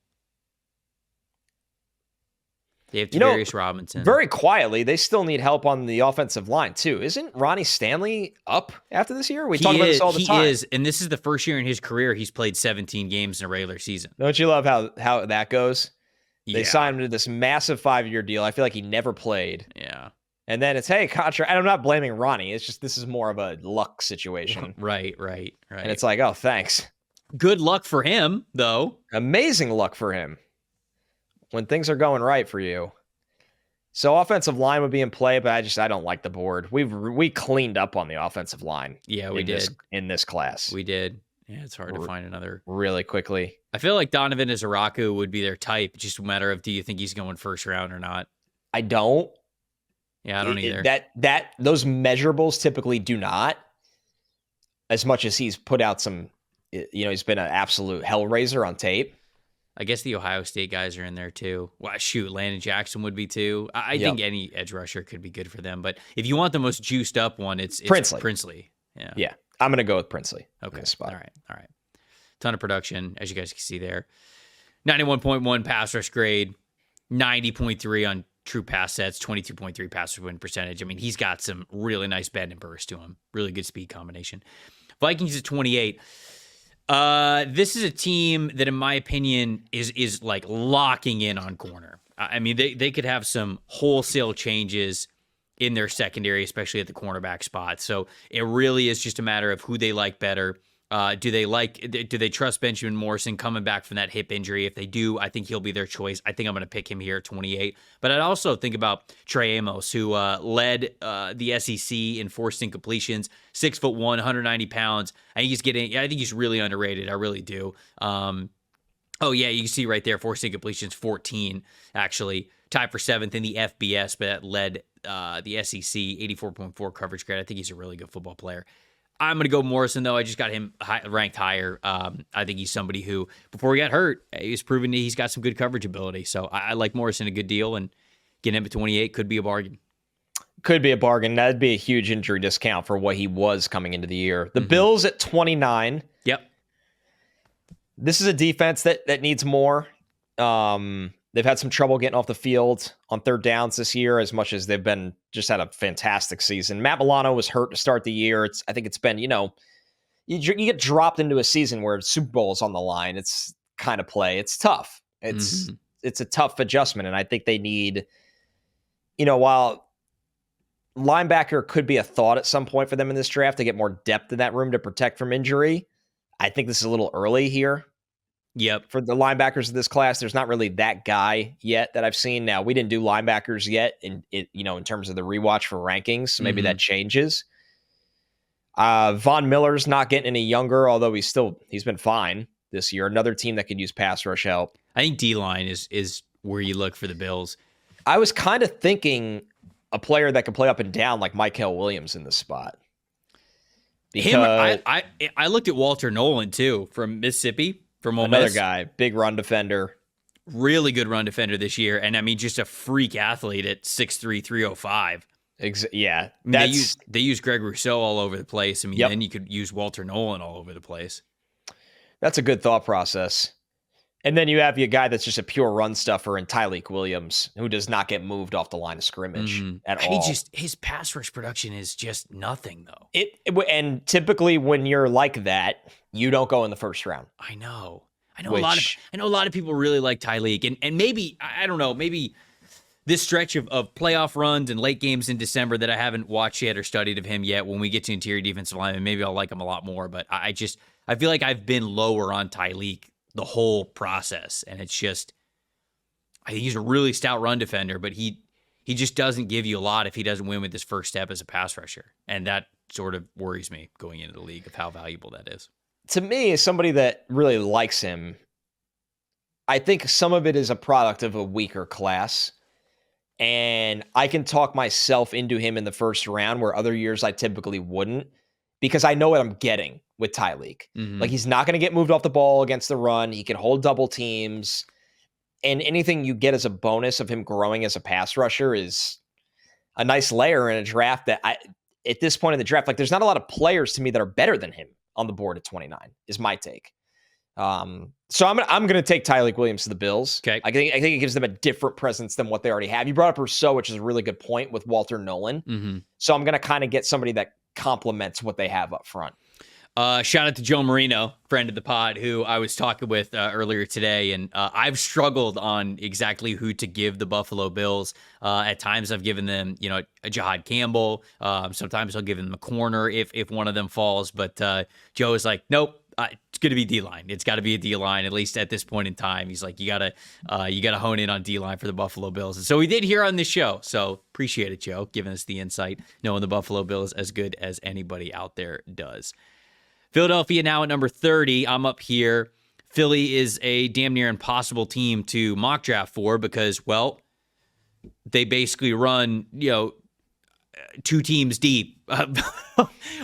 [SPEAKER 2] They have Tavarius Robinson.
[SPEAKER 1] Very quietly, they still need help on the offensive line, too. Isn't Ronnie Stanley up after this year? We talk about this all the time.
[SPEAKER 2] He is, and this is the first year in his career he's played 17 games in a regular season.
[SPEAKER 1] Don't you love how that goes? They signed him to this massive 5-year deal. I feel like he never played.
[SPEAKER 2] Yeah.
[SPEAKER 1] And then it's, hey, contract. And I'm not blaming Ronnie. It's just this is more of a luck situation.
[SPEAKER 2] Right.
[SPEAKER 1] And it's like, oh, thanks.
[SPEAKER 2] Good luck for him, though.
[SPEAKER 1] Amazing luck for him when things are going right for you. So offensive line would be in play, but I don't like the board. We cleaned up on the offensive line.
[SPEAKER 2] Yeah, we did.
[SPEAKER 1] In this class.
[SPEAKER 2] We did. Yeah, it's hard to find another.
[SPEAKER 1] Really quickly.
[SPEAKER 2] I feel like Donovan Izaraku would be their type. Just a matter of, do you think he's going first round or not?
[SPEAKER 1] I don't.
[SPEAKER 2] Yeah, I don't either.
[SPEAKER 1] Those measurables typically do not. As much as he's put out some, he's been an absolute hellraiser on tape.
[SPEAKER 2] I guess the Ohio State guys are in there too. Well, shoot, Landon Jackson would be too. I think any edge rusher could be good for them. But if you want the most juiced up one, it's Princely.
[SPEAKER 1] Yeah. I'm going to go with Princely.
[SPEAKER 2] Okay. All right. Ton of production, as you guys can see there. 91.1 pass rush grade, 90.3 on true pass sets, 22.3 pass win percentage. I mean, he's got some really nice bend and burst to him. Really good speed combination. Vikings at 28. This is a team that, in my opinion, is like locking in on corner. I mean, they could have some wholesale changes in their secondary, especially at the cornerback spot. So it really is just a matter of who they like better. Do they trust Benjamin Morrison coming back from that hip injury? If they do, I think he'll be their choice. I think I'm going to pick him here at 28. But I'd also think about Trey Amos, who led the SEC in forced incompletions, 6'1", 190 pounds. I think he's really underrated. I really do. Oh yeah, you can see right there, forced incompletions 14, actually tied for 7th in the FBS, but that led the SEC 84.4 coverage grade. I think he's a really good football player. I'm going to go Morrison, though. I just got him ranked higher. I think he's somebody who, before he got hurt, he's proven he's got some good coverage ability. So I like Morrison a good deal, and getting him at 28 could be a bargain.
[SPEAKER 1] Could be a bargain. That'd be a huge injury discount for what he was coming into the year. The Bills at 29.
[SPEAKER 2] Yep.
[SPEAKER 1] This is a defense that needs more. They've had some trouble getting off the field on third downs this year, as much as they've been just had a fantastic season. Matt Milano was hurt to start the year. I think it's been, you get dropped into a season where Super Bowl is on the line. It's kind of play. It's tough. It's a tough adjustment. And I think they need, while linebacker could be a thought at some point for them in this draft to get more depth in that room to protect from injury, I think this is a little early here.
[SPEAKER 2] Yep.
[SPEAKER 1] For the linebackers of this class, there's not really that guy yet that I've seen. Now, we didn't do linebackers yet in terms of the rewatch for rankings, so maybe that changes. Von Miller's not getting any younger, although he's been fine this year. Another team that could use pass rush help.
[SPEAKER 2] I think D-line is where you look for the Bills.
[SPEAKER 1] I was kind of thinking a player that can play up and down like Michael Williams in this spot.
[SPEAKER 2] Because I looked at Walter Nolan, too, from Mississippi. From Ole
[SPEAKER 1] another
[SPEAKER 2] Miss.
[SPEAKER 1] Guy, big run defender.
[SPEAKER 2] Really good run defender this year. And I mean, just a freak athlete at 6'3", 305.
[SPEAKER 1] Yeah.
[SPEAKER 2] They use Greg Rousseau all over the place. I mean, then you could use Walter Nolan all over the place.
[SPEAKER 1] That's a good thought process. And then you have a guy that's just a pure run stuffer in Tyleik Williams, who does not get moved off the line of scrimmage at all.
[SPEAKER 2] His pass rush production is just nothing, though.
[SPEAKER 1] And typically when you're like that, you don't go in the first round.
[SPEAKER 2] I know a lot of people really like Tyleik, and maybe, I don't know, maybe this stretch of playoff runs and late games in December that I haven't watched yet or studied of him yet, when we get to interior defensive linemen, maybe I'll like him a lot more. But I feel like I've been lower on Tyleik the whole process, and it's just, I think he's a really stout run defender, but he just doesn't give you a lot if he doesn't win with his first step as a pass rusher, and that sort of worries me going into the league of how valuable that is.
[SPEAKER 1] To me, as somebody that really likes him, I think some of it is a product of a weaker class, and I can talk myself into him in the first round where other years I typically wouldn't, because I know what I'm getting with Tyleik. Like, he's not going to get moved off the ball against the run. He can hold double teams, and anything you get as a bonus of him growing as a pass rusher is a nice layer in a draft that at this point in the draft, like, there's not a lot of players to me that are better than him on the board at 29 is my take. So I'm going to take Tyleik Williams to the Bills.
[SPEAKER 2] Okay.
[SPEAKER 1] I think it gives them a different presence than what they already have. You brought up Rousseau, which is a really good point with Walter Nolan. So I'm going to kind of get somebody that complements what they have up front.
[SPEAKER 2] Shout out to Joe Marino, friend of the pod, who I was talking with earlier today, and I've struggled on exactly who to give the Buffalo Bills. At times I've given them, a Jahad Campbell. Sometimes I'll give them a corner if one of them falls, but Joe is like, nope. It's going to be D-line. It's got to be a D-line, at least at this point in time. He's like, you gotta hone in on D-line for the Buffalo Bills. And so we did here on this show. So appreciate it, Joe, giving us the insight, knowing the Buffalo Bills as good as anybody out there does. Philadelphia now at number 30. I'm up here. Philly is a damn near impossible team to mock draft for because, well, they basically run, two teams deep of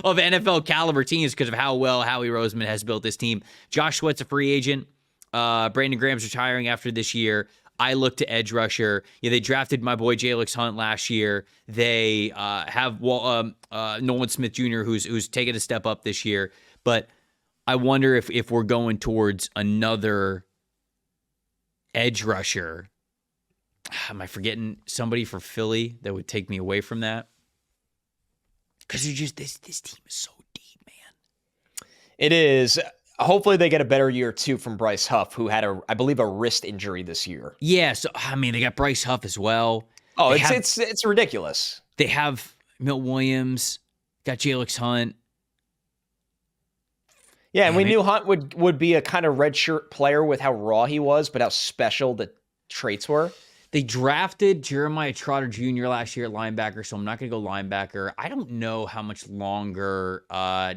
[SPEAKER 2] NFL caliber teams because of how well Howie Roseman has built this team. Josh Sweat's a free agent. Brandon Graham's retiring after this year. I look to edge rusher. Yeah, they drafted my boy Jalon Hunt last year. They have Nolan Smith Jr. who's taken a step up this year. But I wonder if we're going towards another edge rusher. Am I forgetting somebody for Philly that would take me away from that? Because you just this team is so deep, man.
[SPEAKER 1] It is. Hopefully they get a better year too from Bryce Huff, who had I believe a wrist injury this year.
[SPEAKER 2] Yeah, so I mean they got Bryce Huff as well.
[SPEAKER 1] Oh, it's ridiculous.
[SPEAKER 2] They have Milton Williams, got Jalon Hunt.
[SPEAKER 1] Yeah, and we knew Hunt would be a kind of redshirt player with how raw he was, but how special the traits were.
[SPEAKER 2] They drafted Jeremiah Trotter Jr. last year at linebacker, so I'm not going to go linebacker. I don't know how much longer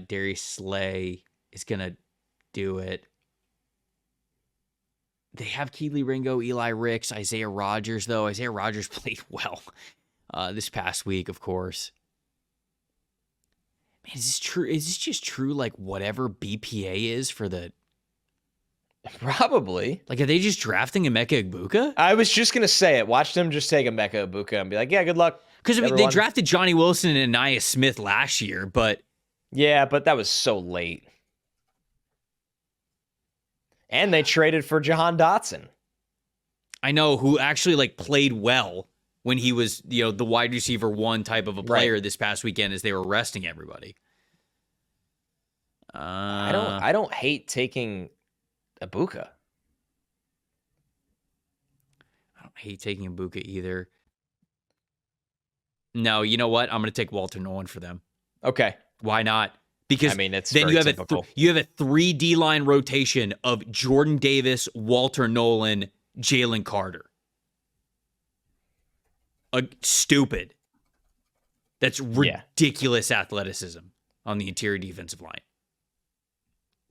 [SPEAKER 2] Darius Slay is going to do it. They have Keely Ringo, Eli Ricks, Isaiah Rodgers, though. Isaiah Rodgers played well this past week, of course. Man, is this true? Is this just true, like, whatever BPA is for the...
[SPEAKER 1] Probably.
[SPEAKER 2] Like, are they just drafting Emeka Egbuka?
[SPEAKER 1] I was just going to say it. Watch them just take Emeka Egbuka and be like, yeah, good luck.
[SPEAKER 2] Because, I mean, they drafted Johnny Wilson and Anaya Smith last year, but...
[SPEAKER 1] Yeah, but that was so late. And they traded for Jahan Dotson.
[SPEAKER 2] I know, who actually, like, played well when he was, you know, the wide receiver one type of a player this past weekend as they were resting everybody.
[SPEAKER 1] I don't hate taking Egbuka.
[SPEAKER 2] I don't hate taking Egbuka either. No, you know what? I'm going to take Walter Nolan for them.
[SPEAKER 1] Okay.
[SPEAKER 2] Why not? Because
[SPEAKER 1] I mean, it's
[SPEAKER 2] then
[SPEAKER 1] very typical.
[SPEAKER 2] You have a 3 D-line rotation of Jordan Davis, Walter Nolan, Jalon Carter. Stupid. That's ridiculous athleticism on the interior defensive line.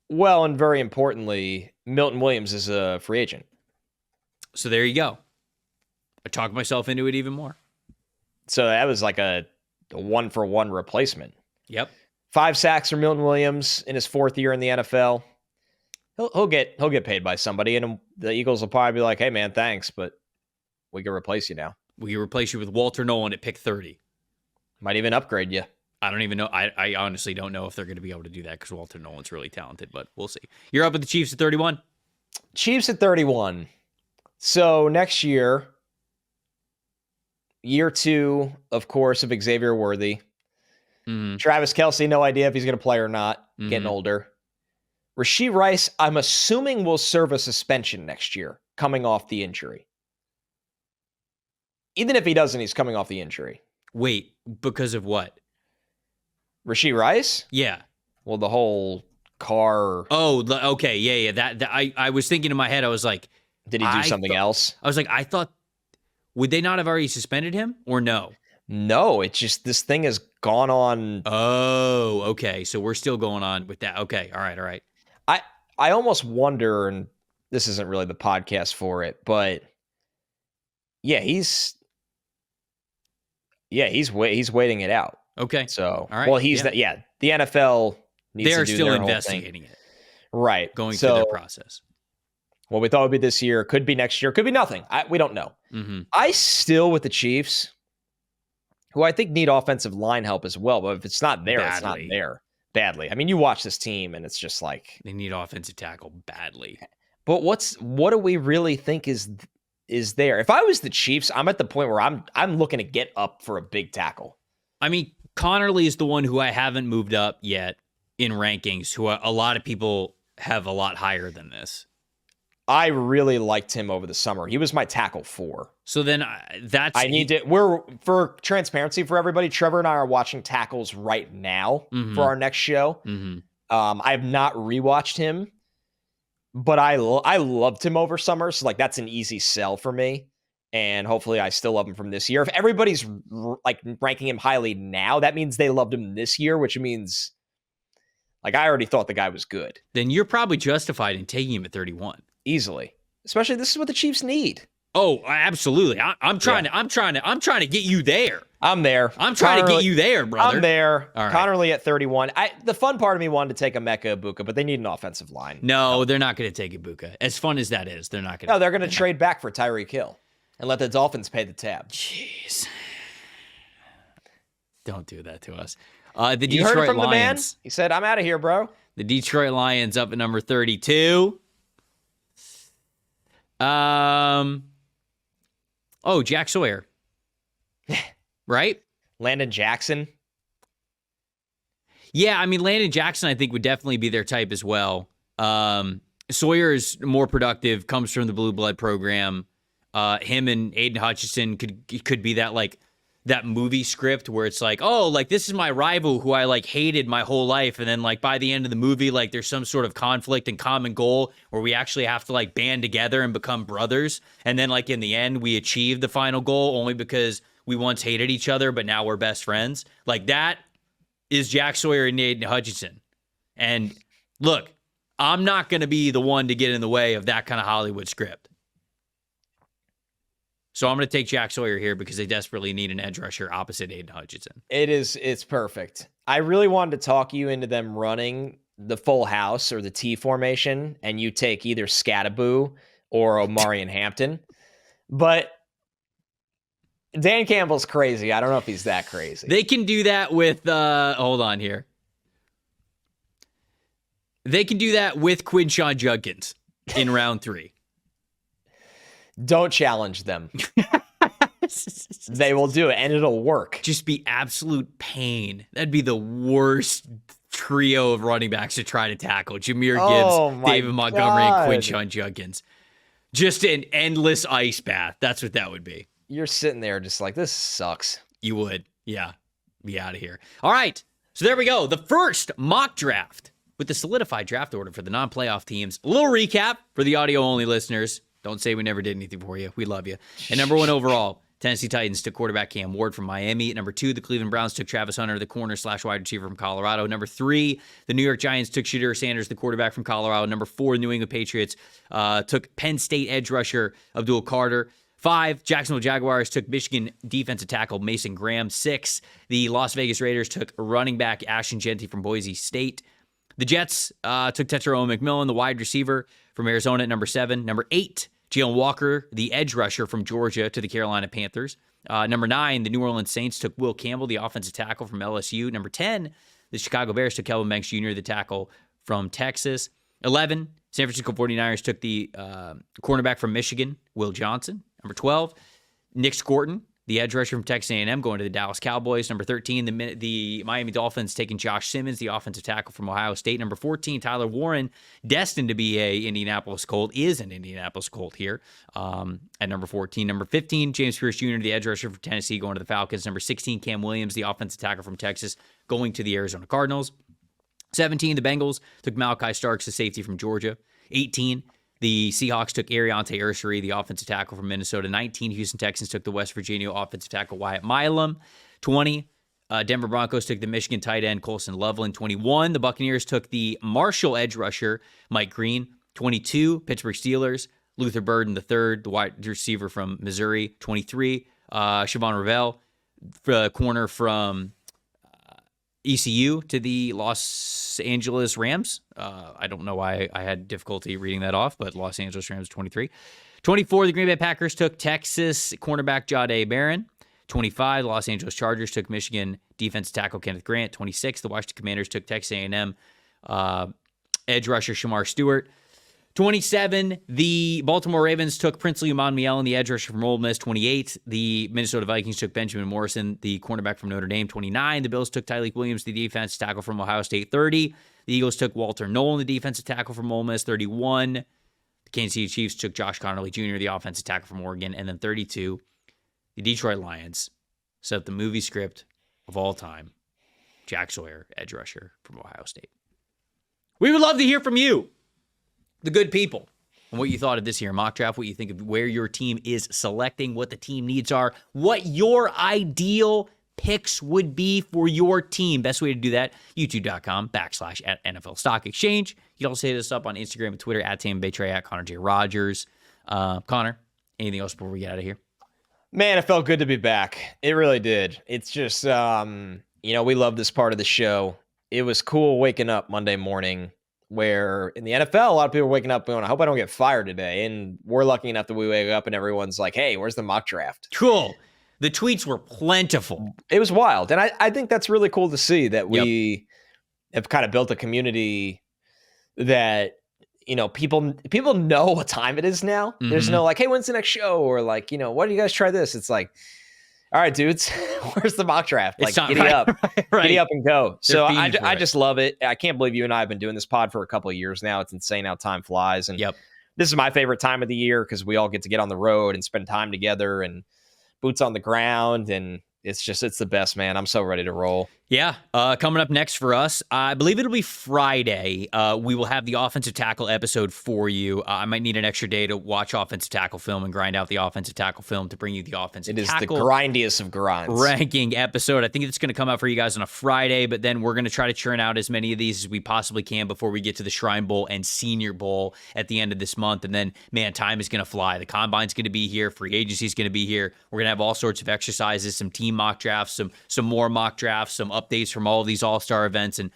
[SPEAKER 1] Well, and very importantly, Milton Williams is a free agent.
[SPEAKER 2] So there you go. I talked myself into it even more.
[SPEAKER 1] So that was like a 1-for-1 replacement.
[SPEAKER 2] Yep.
[SPEAKER 1] 5 sacks for Milton Williams in his 4th year in the NFL. He'll get paid by somebody, and the Eagles will probably be like, "Hey, man, thanks, but we can replace you now.
[SPEAKER 2] We can replace you with Walter Nolan at pick 30.
[SPEAKER 1] Might even upgrade you."
[SPEAKER 2] I don't even know. I honestly don't know if they're going to be able to do that because Walter Nolan's really talented, but we'll see. You're up with the Chiefs at 31.
[SPEAKER 1] Chiefs at 31. So next year 2, of course, of Xavier Worthy.
[SPEAKER 2] Mm-hmm.
[SPEAKER 1] Travis Kelce, no idea if he's going to play or not.
[SPEAKER 2] Mm-hmm.
[SPEAKER 1] Getting older. Rashee Rice, I'm assuming will serve a suspension next year, coming off the injury. Even if he doesn't, he's coming off the injury.
[SPEAKER 2] Wait, because of what?
[SPEAKER 1] Rashee Rice?
[SPEAKER 2] Yeah.
[SPEAKER 1] Well, the whole car.
[SPEAKER 2] Oh, okay. Yeah. That I was thinking in my head, I was like,
[SPEAKER 1] did he do something else?
[SPEAKER 2] I was like, I thought, would they not have already suspended him or no?
[SPEAKER 1] No, it's just this thing has gone on.
[SPEAKER 2] Oh, okay. So we're still going on with that. Okay. All right.
[SPEAKER 1] I almost wonder, and this isn't really the podcast for it, but yeah, he's waiting it out.
[SPEAKER 2] Okay.
[SPEAKER 1] So,
[SPEAKER 2] all right.
[SPEAKER 1] Well, the NFL needs
[SPEAKER 2] They're
[SPEAKER 1] to do
[SPEAKER 2] still
[SPEAKER 1] their
[SPEAKER 2] investigating it.
[SPEAKER 1] Right.
[SPEAKER 2] Going through their process.
[SPEAKER 1] What we thought would be this year, could be next year, could be nothing. We don't know.
[SPEAKER 2] Mm-hmm.
[SPEAKER 1] I still, with the Chiefs, who I think need offensive line help as well, but if it's not there, it's not there. Badly. I mean, you watch this team and it's just like
[SPEAKER 2] they need offensive tackle badly.
[SPEAKER 1] But what do we really think is there? If I was the Chiefs, I'm at the point where I'm looking to get up for a big tackle.
[SPEAKER 2] I mean, Conerly is the one who I haven't moved up yet in rankings, who a lot of people have a lot higher than this.
[SPEAKER 1] I really liked him over the summer. He was my tackle 4.
[SPEAKER 2] So then
[SPEAKER 1] we're, for transparency for everybody, Trevor and I are watching tackles right now for our next show.
[SPEAKER 2] Mm-hmm.
[SPEAKER 1] I have not rewatched him, but I loved him over summer. So like, that's an easy sell for me. And hopefully I still love him from this year. If everybody's like ranking him highly now, that means they loved him this year, which means like, I already thought the guy was good.
[SPEAKER 2] Then you're probably justified in taking him at 31.
[SPEAKER 1] Easily. Especially this is what the Chiefs need.
[SPEAKER 2] Oh, absolutely. I'm trying to get you there.
[SPEAKER 1] I'm there.
[SPEAKER 2] I'm trying to get you there, brother.
[SPEAKER 1] I'm there.
[SPEAKER 2] All right.
[SPEAKER 1] Conerly at 31. The fun part of me wanted to take Emeka Ibuka, but they need an offensive line.
[SPEAKER 2] No, they're not going to take Ibuka. As fun as that is, they're not going to.
[SPEAKER 1] No, they're going to trade back for Tyreek Hill and let the Dolphins pay the tab.
[SPEAKER 2] Jeez. Don't do that to us. The
[SPEAKER 1] You
[SPEAKER 2] Detroit
[SPEAKER 1] heard it from
[SPEAKER 2] Lions.
[SPEAKER 1] the man? He said, I'm out of here, bro.
[SPEAKER 2] The Detroit Lions up at number 32. Jack Sawyer. Right?
[SPEAKER 1] Landon Jackson.
[SPEAKER 2] Yeah, I mean, Landon Jackson, I think, would definitely be their type as well. Sawyer is more productive, comes from the Blue Blood program. Him and Aiden Hutchinson could be that movie script where it's like, oh, like this is my rival who I like hated my whole life. And then like by the end of the movie, like there's some sort of conflict and common goal where we actually have to like band together and become brothers. And then like in the end, we achieve the final goal only because we once hated each other, but now we're best friends. Like that is Jack Sawyer and Aiden Hutchinson. And look, I'm not going to be the one to get in the way of that kind of Hollywood script. So I'm going to take Jack Sawyer here because they desperately need an edge rusher opposite Aiden Hutchinson.
[SPEAKER 1] It's perfect. I really wanted to talk you into them running the full house or the T formation, and you take either Scattaboo or Omarion Hampton. But Dan Campbell's crazy. I don't know if he's that crazy.
[SPEAKER 2] They can do that with, hold on here. They can do that with Quinshawn Judkins in round 3.
[SPEAKER 1] Don't challenge them. They will do it, and it'll work.
[SPEAKER 2] Just be absolute pain. That'd be the worst trio of running backs to try to tackle. Jameer Gibbs, David Montgomery, and Quinshawn Judkins. Just an endless ice bath. That's what that would be.
[SPEAKER 1] You're sitting there just like, this sucks.
[SPEAKER 2] You would. Yeah. Be out of here. All right. So there we go. The first mock draft with the solidified draft order for the non-playoff teams. A little recap for the audio-only listeners. Don't say we never did anything for you. We love you. And number 1 overall, Tennessee Titans took quarterback Cam Ward from Miami. At number 2, the Cleveland Browns took Travis Hunter, the corner/wide receiver from Colorado. Number 3, the New York Giants took Shedeur Sanders, the quarterback from Colorado. Number 4, New England Patriots took Penn State edge rusher Abdul Carter. 5, Jacksonville Jaguars took Michigan defensive tackle Mason Graham. 6, the Las Vegas Raiders took running back Ashton Jeanty from Boise State. The Jets took Tetairoa McMillan, the wide receiver from Arizona at number 7. Number 8, Jalon Walker, the edge rusher from Georgia to the Carolina Panthers. Number 9, the New Orleans Saints took Will Campbell, the offensive tackle from LSU. Number 10, the Chicago Bears took Kelvin Banks Jr., the tackle from Texas. 11, San Francisco 49ers took the cornerback from Michigan, Will Johnson. Number 12, Nick Scourton, the edge rusher from Texas A&M, going to the Dallas Cowboys. Number 13, the Miami Dolphins taking Josh Simmons, the offensive tackle from Ohio State. Number 14, Tyler Warren, destined to be an Indianapolis Colt, is an Indianapolis Colt here at number 14. Number 15, James Pearce Jr., the edge rusher from Tennessee, going to the Falcons. Number 16, Cam Williams, the offensive tackle from Texas, going to the Arizona Cardinals. 17, the Bengals took Malaki Starks, the safety from Georgia. 18, the Seahawks took Aireontae Ersery, the offensive tackle from Minnesota. 19, Houston Texans took the West Virginia offensive tackle Wyatt Milum. 20, Denver Broncos took the Michigan tight end Colston Loveland. 21, the Buccaneers took the Marshall edge rusher Mike Green. 22, Pittsburgh Steelers, Luther Burden III, the wide receiver from Missouri. 23, Shavon Revel, corner from ECU to the Los Angeles Rams. I don't know why I had difficulty reading that off, but Los Angeles Rams 23. 24, the Green Bay Packers took Texas cornerback Jahdae Barron. 25, the Los Angeles Chargers took Michigan defensive tackle Kenneth Grant. 26, the Washington Commanders took Texas A&M edge rusher Shamar Stewart. 27, the Baltimore Ravens took Princely Umanmielen, the edge rusher from Ole Miss. 28, the Minnesota Vikings took Benjamin Morrison, the cornerback from Notre Dame. 29, the Bills took Tyleik Williams, the defensive tackle from Ohio State. 30, the Eagles took Walter Nolan, the defensive tackle from Ole Miss. 31, the Kansas City Chiefs took Josh Conerly Jr., the offensive tackle from Oregon. And then 32, the Detroit Lions set up the movie script of all time, Jack Sawyer, edge rusher from Ohio State. We would love to hear from you, the good people, and what you thought of this here mock draft, what you think of where your team is selecting, what the team needs are, what your ideal picks would be for your team. Best way to do that, youtube.com/NFL Stock Exchange. You can also hit us up on Instagram and Twitter @TambaBayTrey, @Connor J. Rogers. Connor, Anything else before we get out of here?
[SPEAKER 1] Man, it felt good to be back. It really did. It's just, we love this part of the show. It was cool waking up Monday morning where in the NFL, a lot of people are waking up going, I hope I don't get fired today. And we're lucky enough that we wake up and everyone's like, hey, where's the mock draft?
[SPEAKER 2] Cool. The tweets were plentiful.
[SPEAKER 1] It was wild. And I think that's really cool to see that we have kind of built a community that, people know what time it is now. Mm-hmm. There's no like, hey, when's the next show? Or like, why do you guys try this? It's like, all right, dudes, where's the mock draft? Like, giddy up, giddy up and go. So I just love it. I can't believe you and I have been doing this pod for a couple of yeyears now. It's insane how time flies. And this is my favorite time of the year because we all get to get on the road and spend time together and boots on the ground. And it's the best, man. I'm so ready to roll.
[SPEAKER 2] Yeah. Coming up next for us, I believe it'll be Friday. We will have the offensive tackle episode for you. I might need an extra day to watch offensive tackle film and grind out the offensive tackle film to bring you the offensive tackle.
[SPEAKER 1] It is the grindiest of grinds.
[SPEAKER 2] Ranking episode. I think it's going to come out for you guys on a Friday, but then we're going to try to churn out as many of these as we possibly can before we get to the Shrine Bowl and Senior Bowl at the end of this month. And then, man, time is going to fly. The Combine's going to be here. Free agency is going to be here. We're going to have all sorts of exercises, some team mock drafts, some more mock drafts, some updates from all of these all-star events, and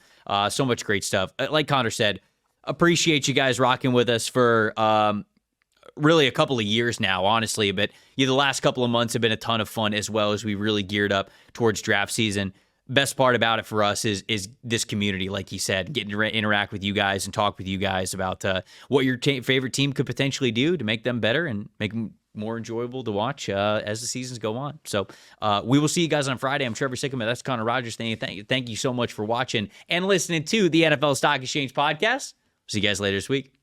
[SPEAKER 2] so much great stuff. Like Connor said, appreciate you guys rocking with us for really a couple of years now, honestly, but the last couple of months have been a ton of fun as well as we really geared up towards draft season. Best part about it for us is this community, like he said, getting to interact with you guys and talk with you guys about what your favorite team could potentially do to make them better and make them more enjoyable to watch as the seasons go on. So we will see you guys on Friday. I'm Trevor Sikkema. That's Connor Rogers. Thank you so much for watching and listening to the NFL Stock Exchange podcast. See you guys later this week.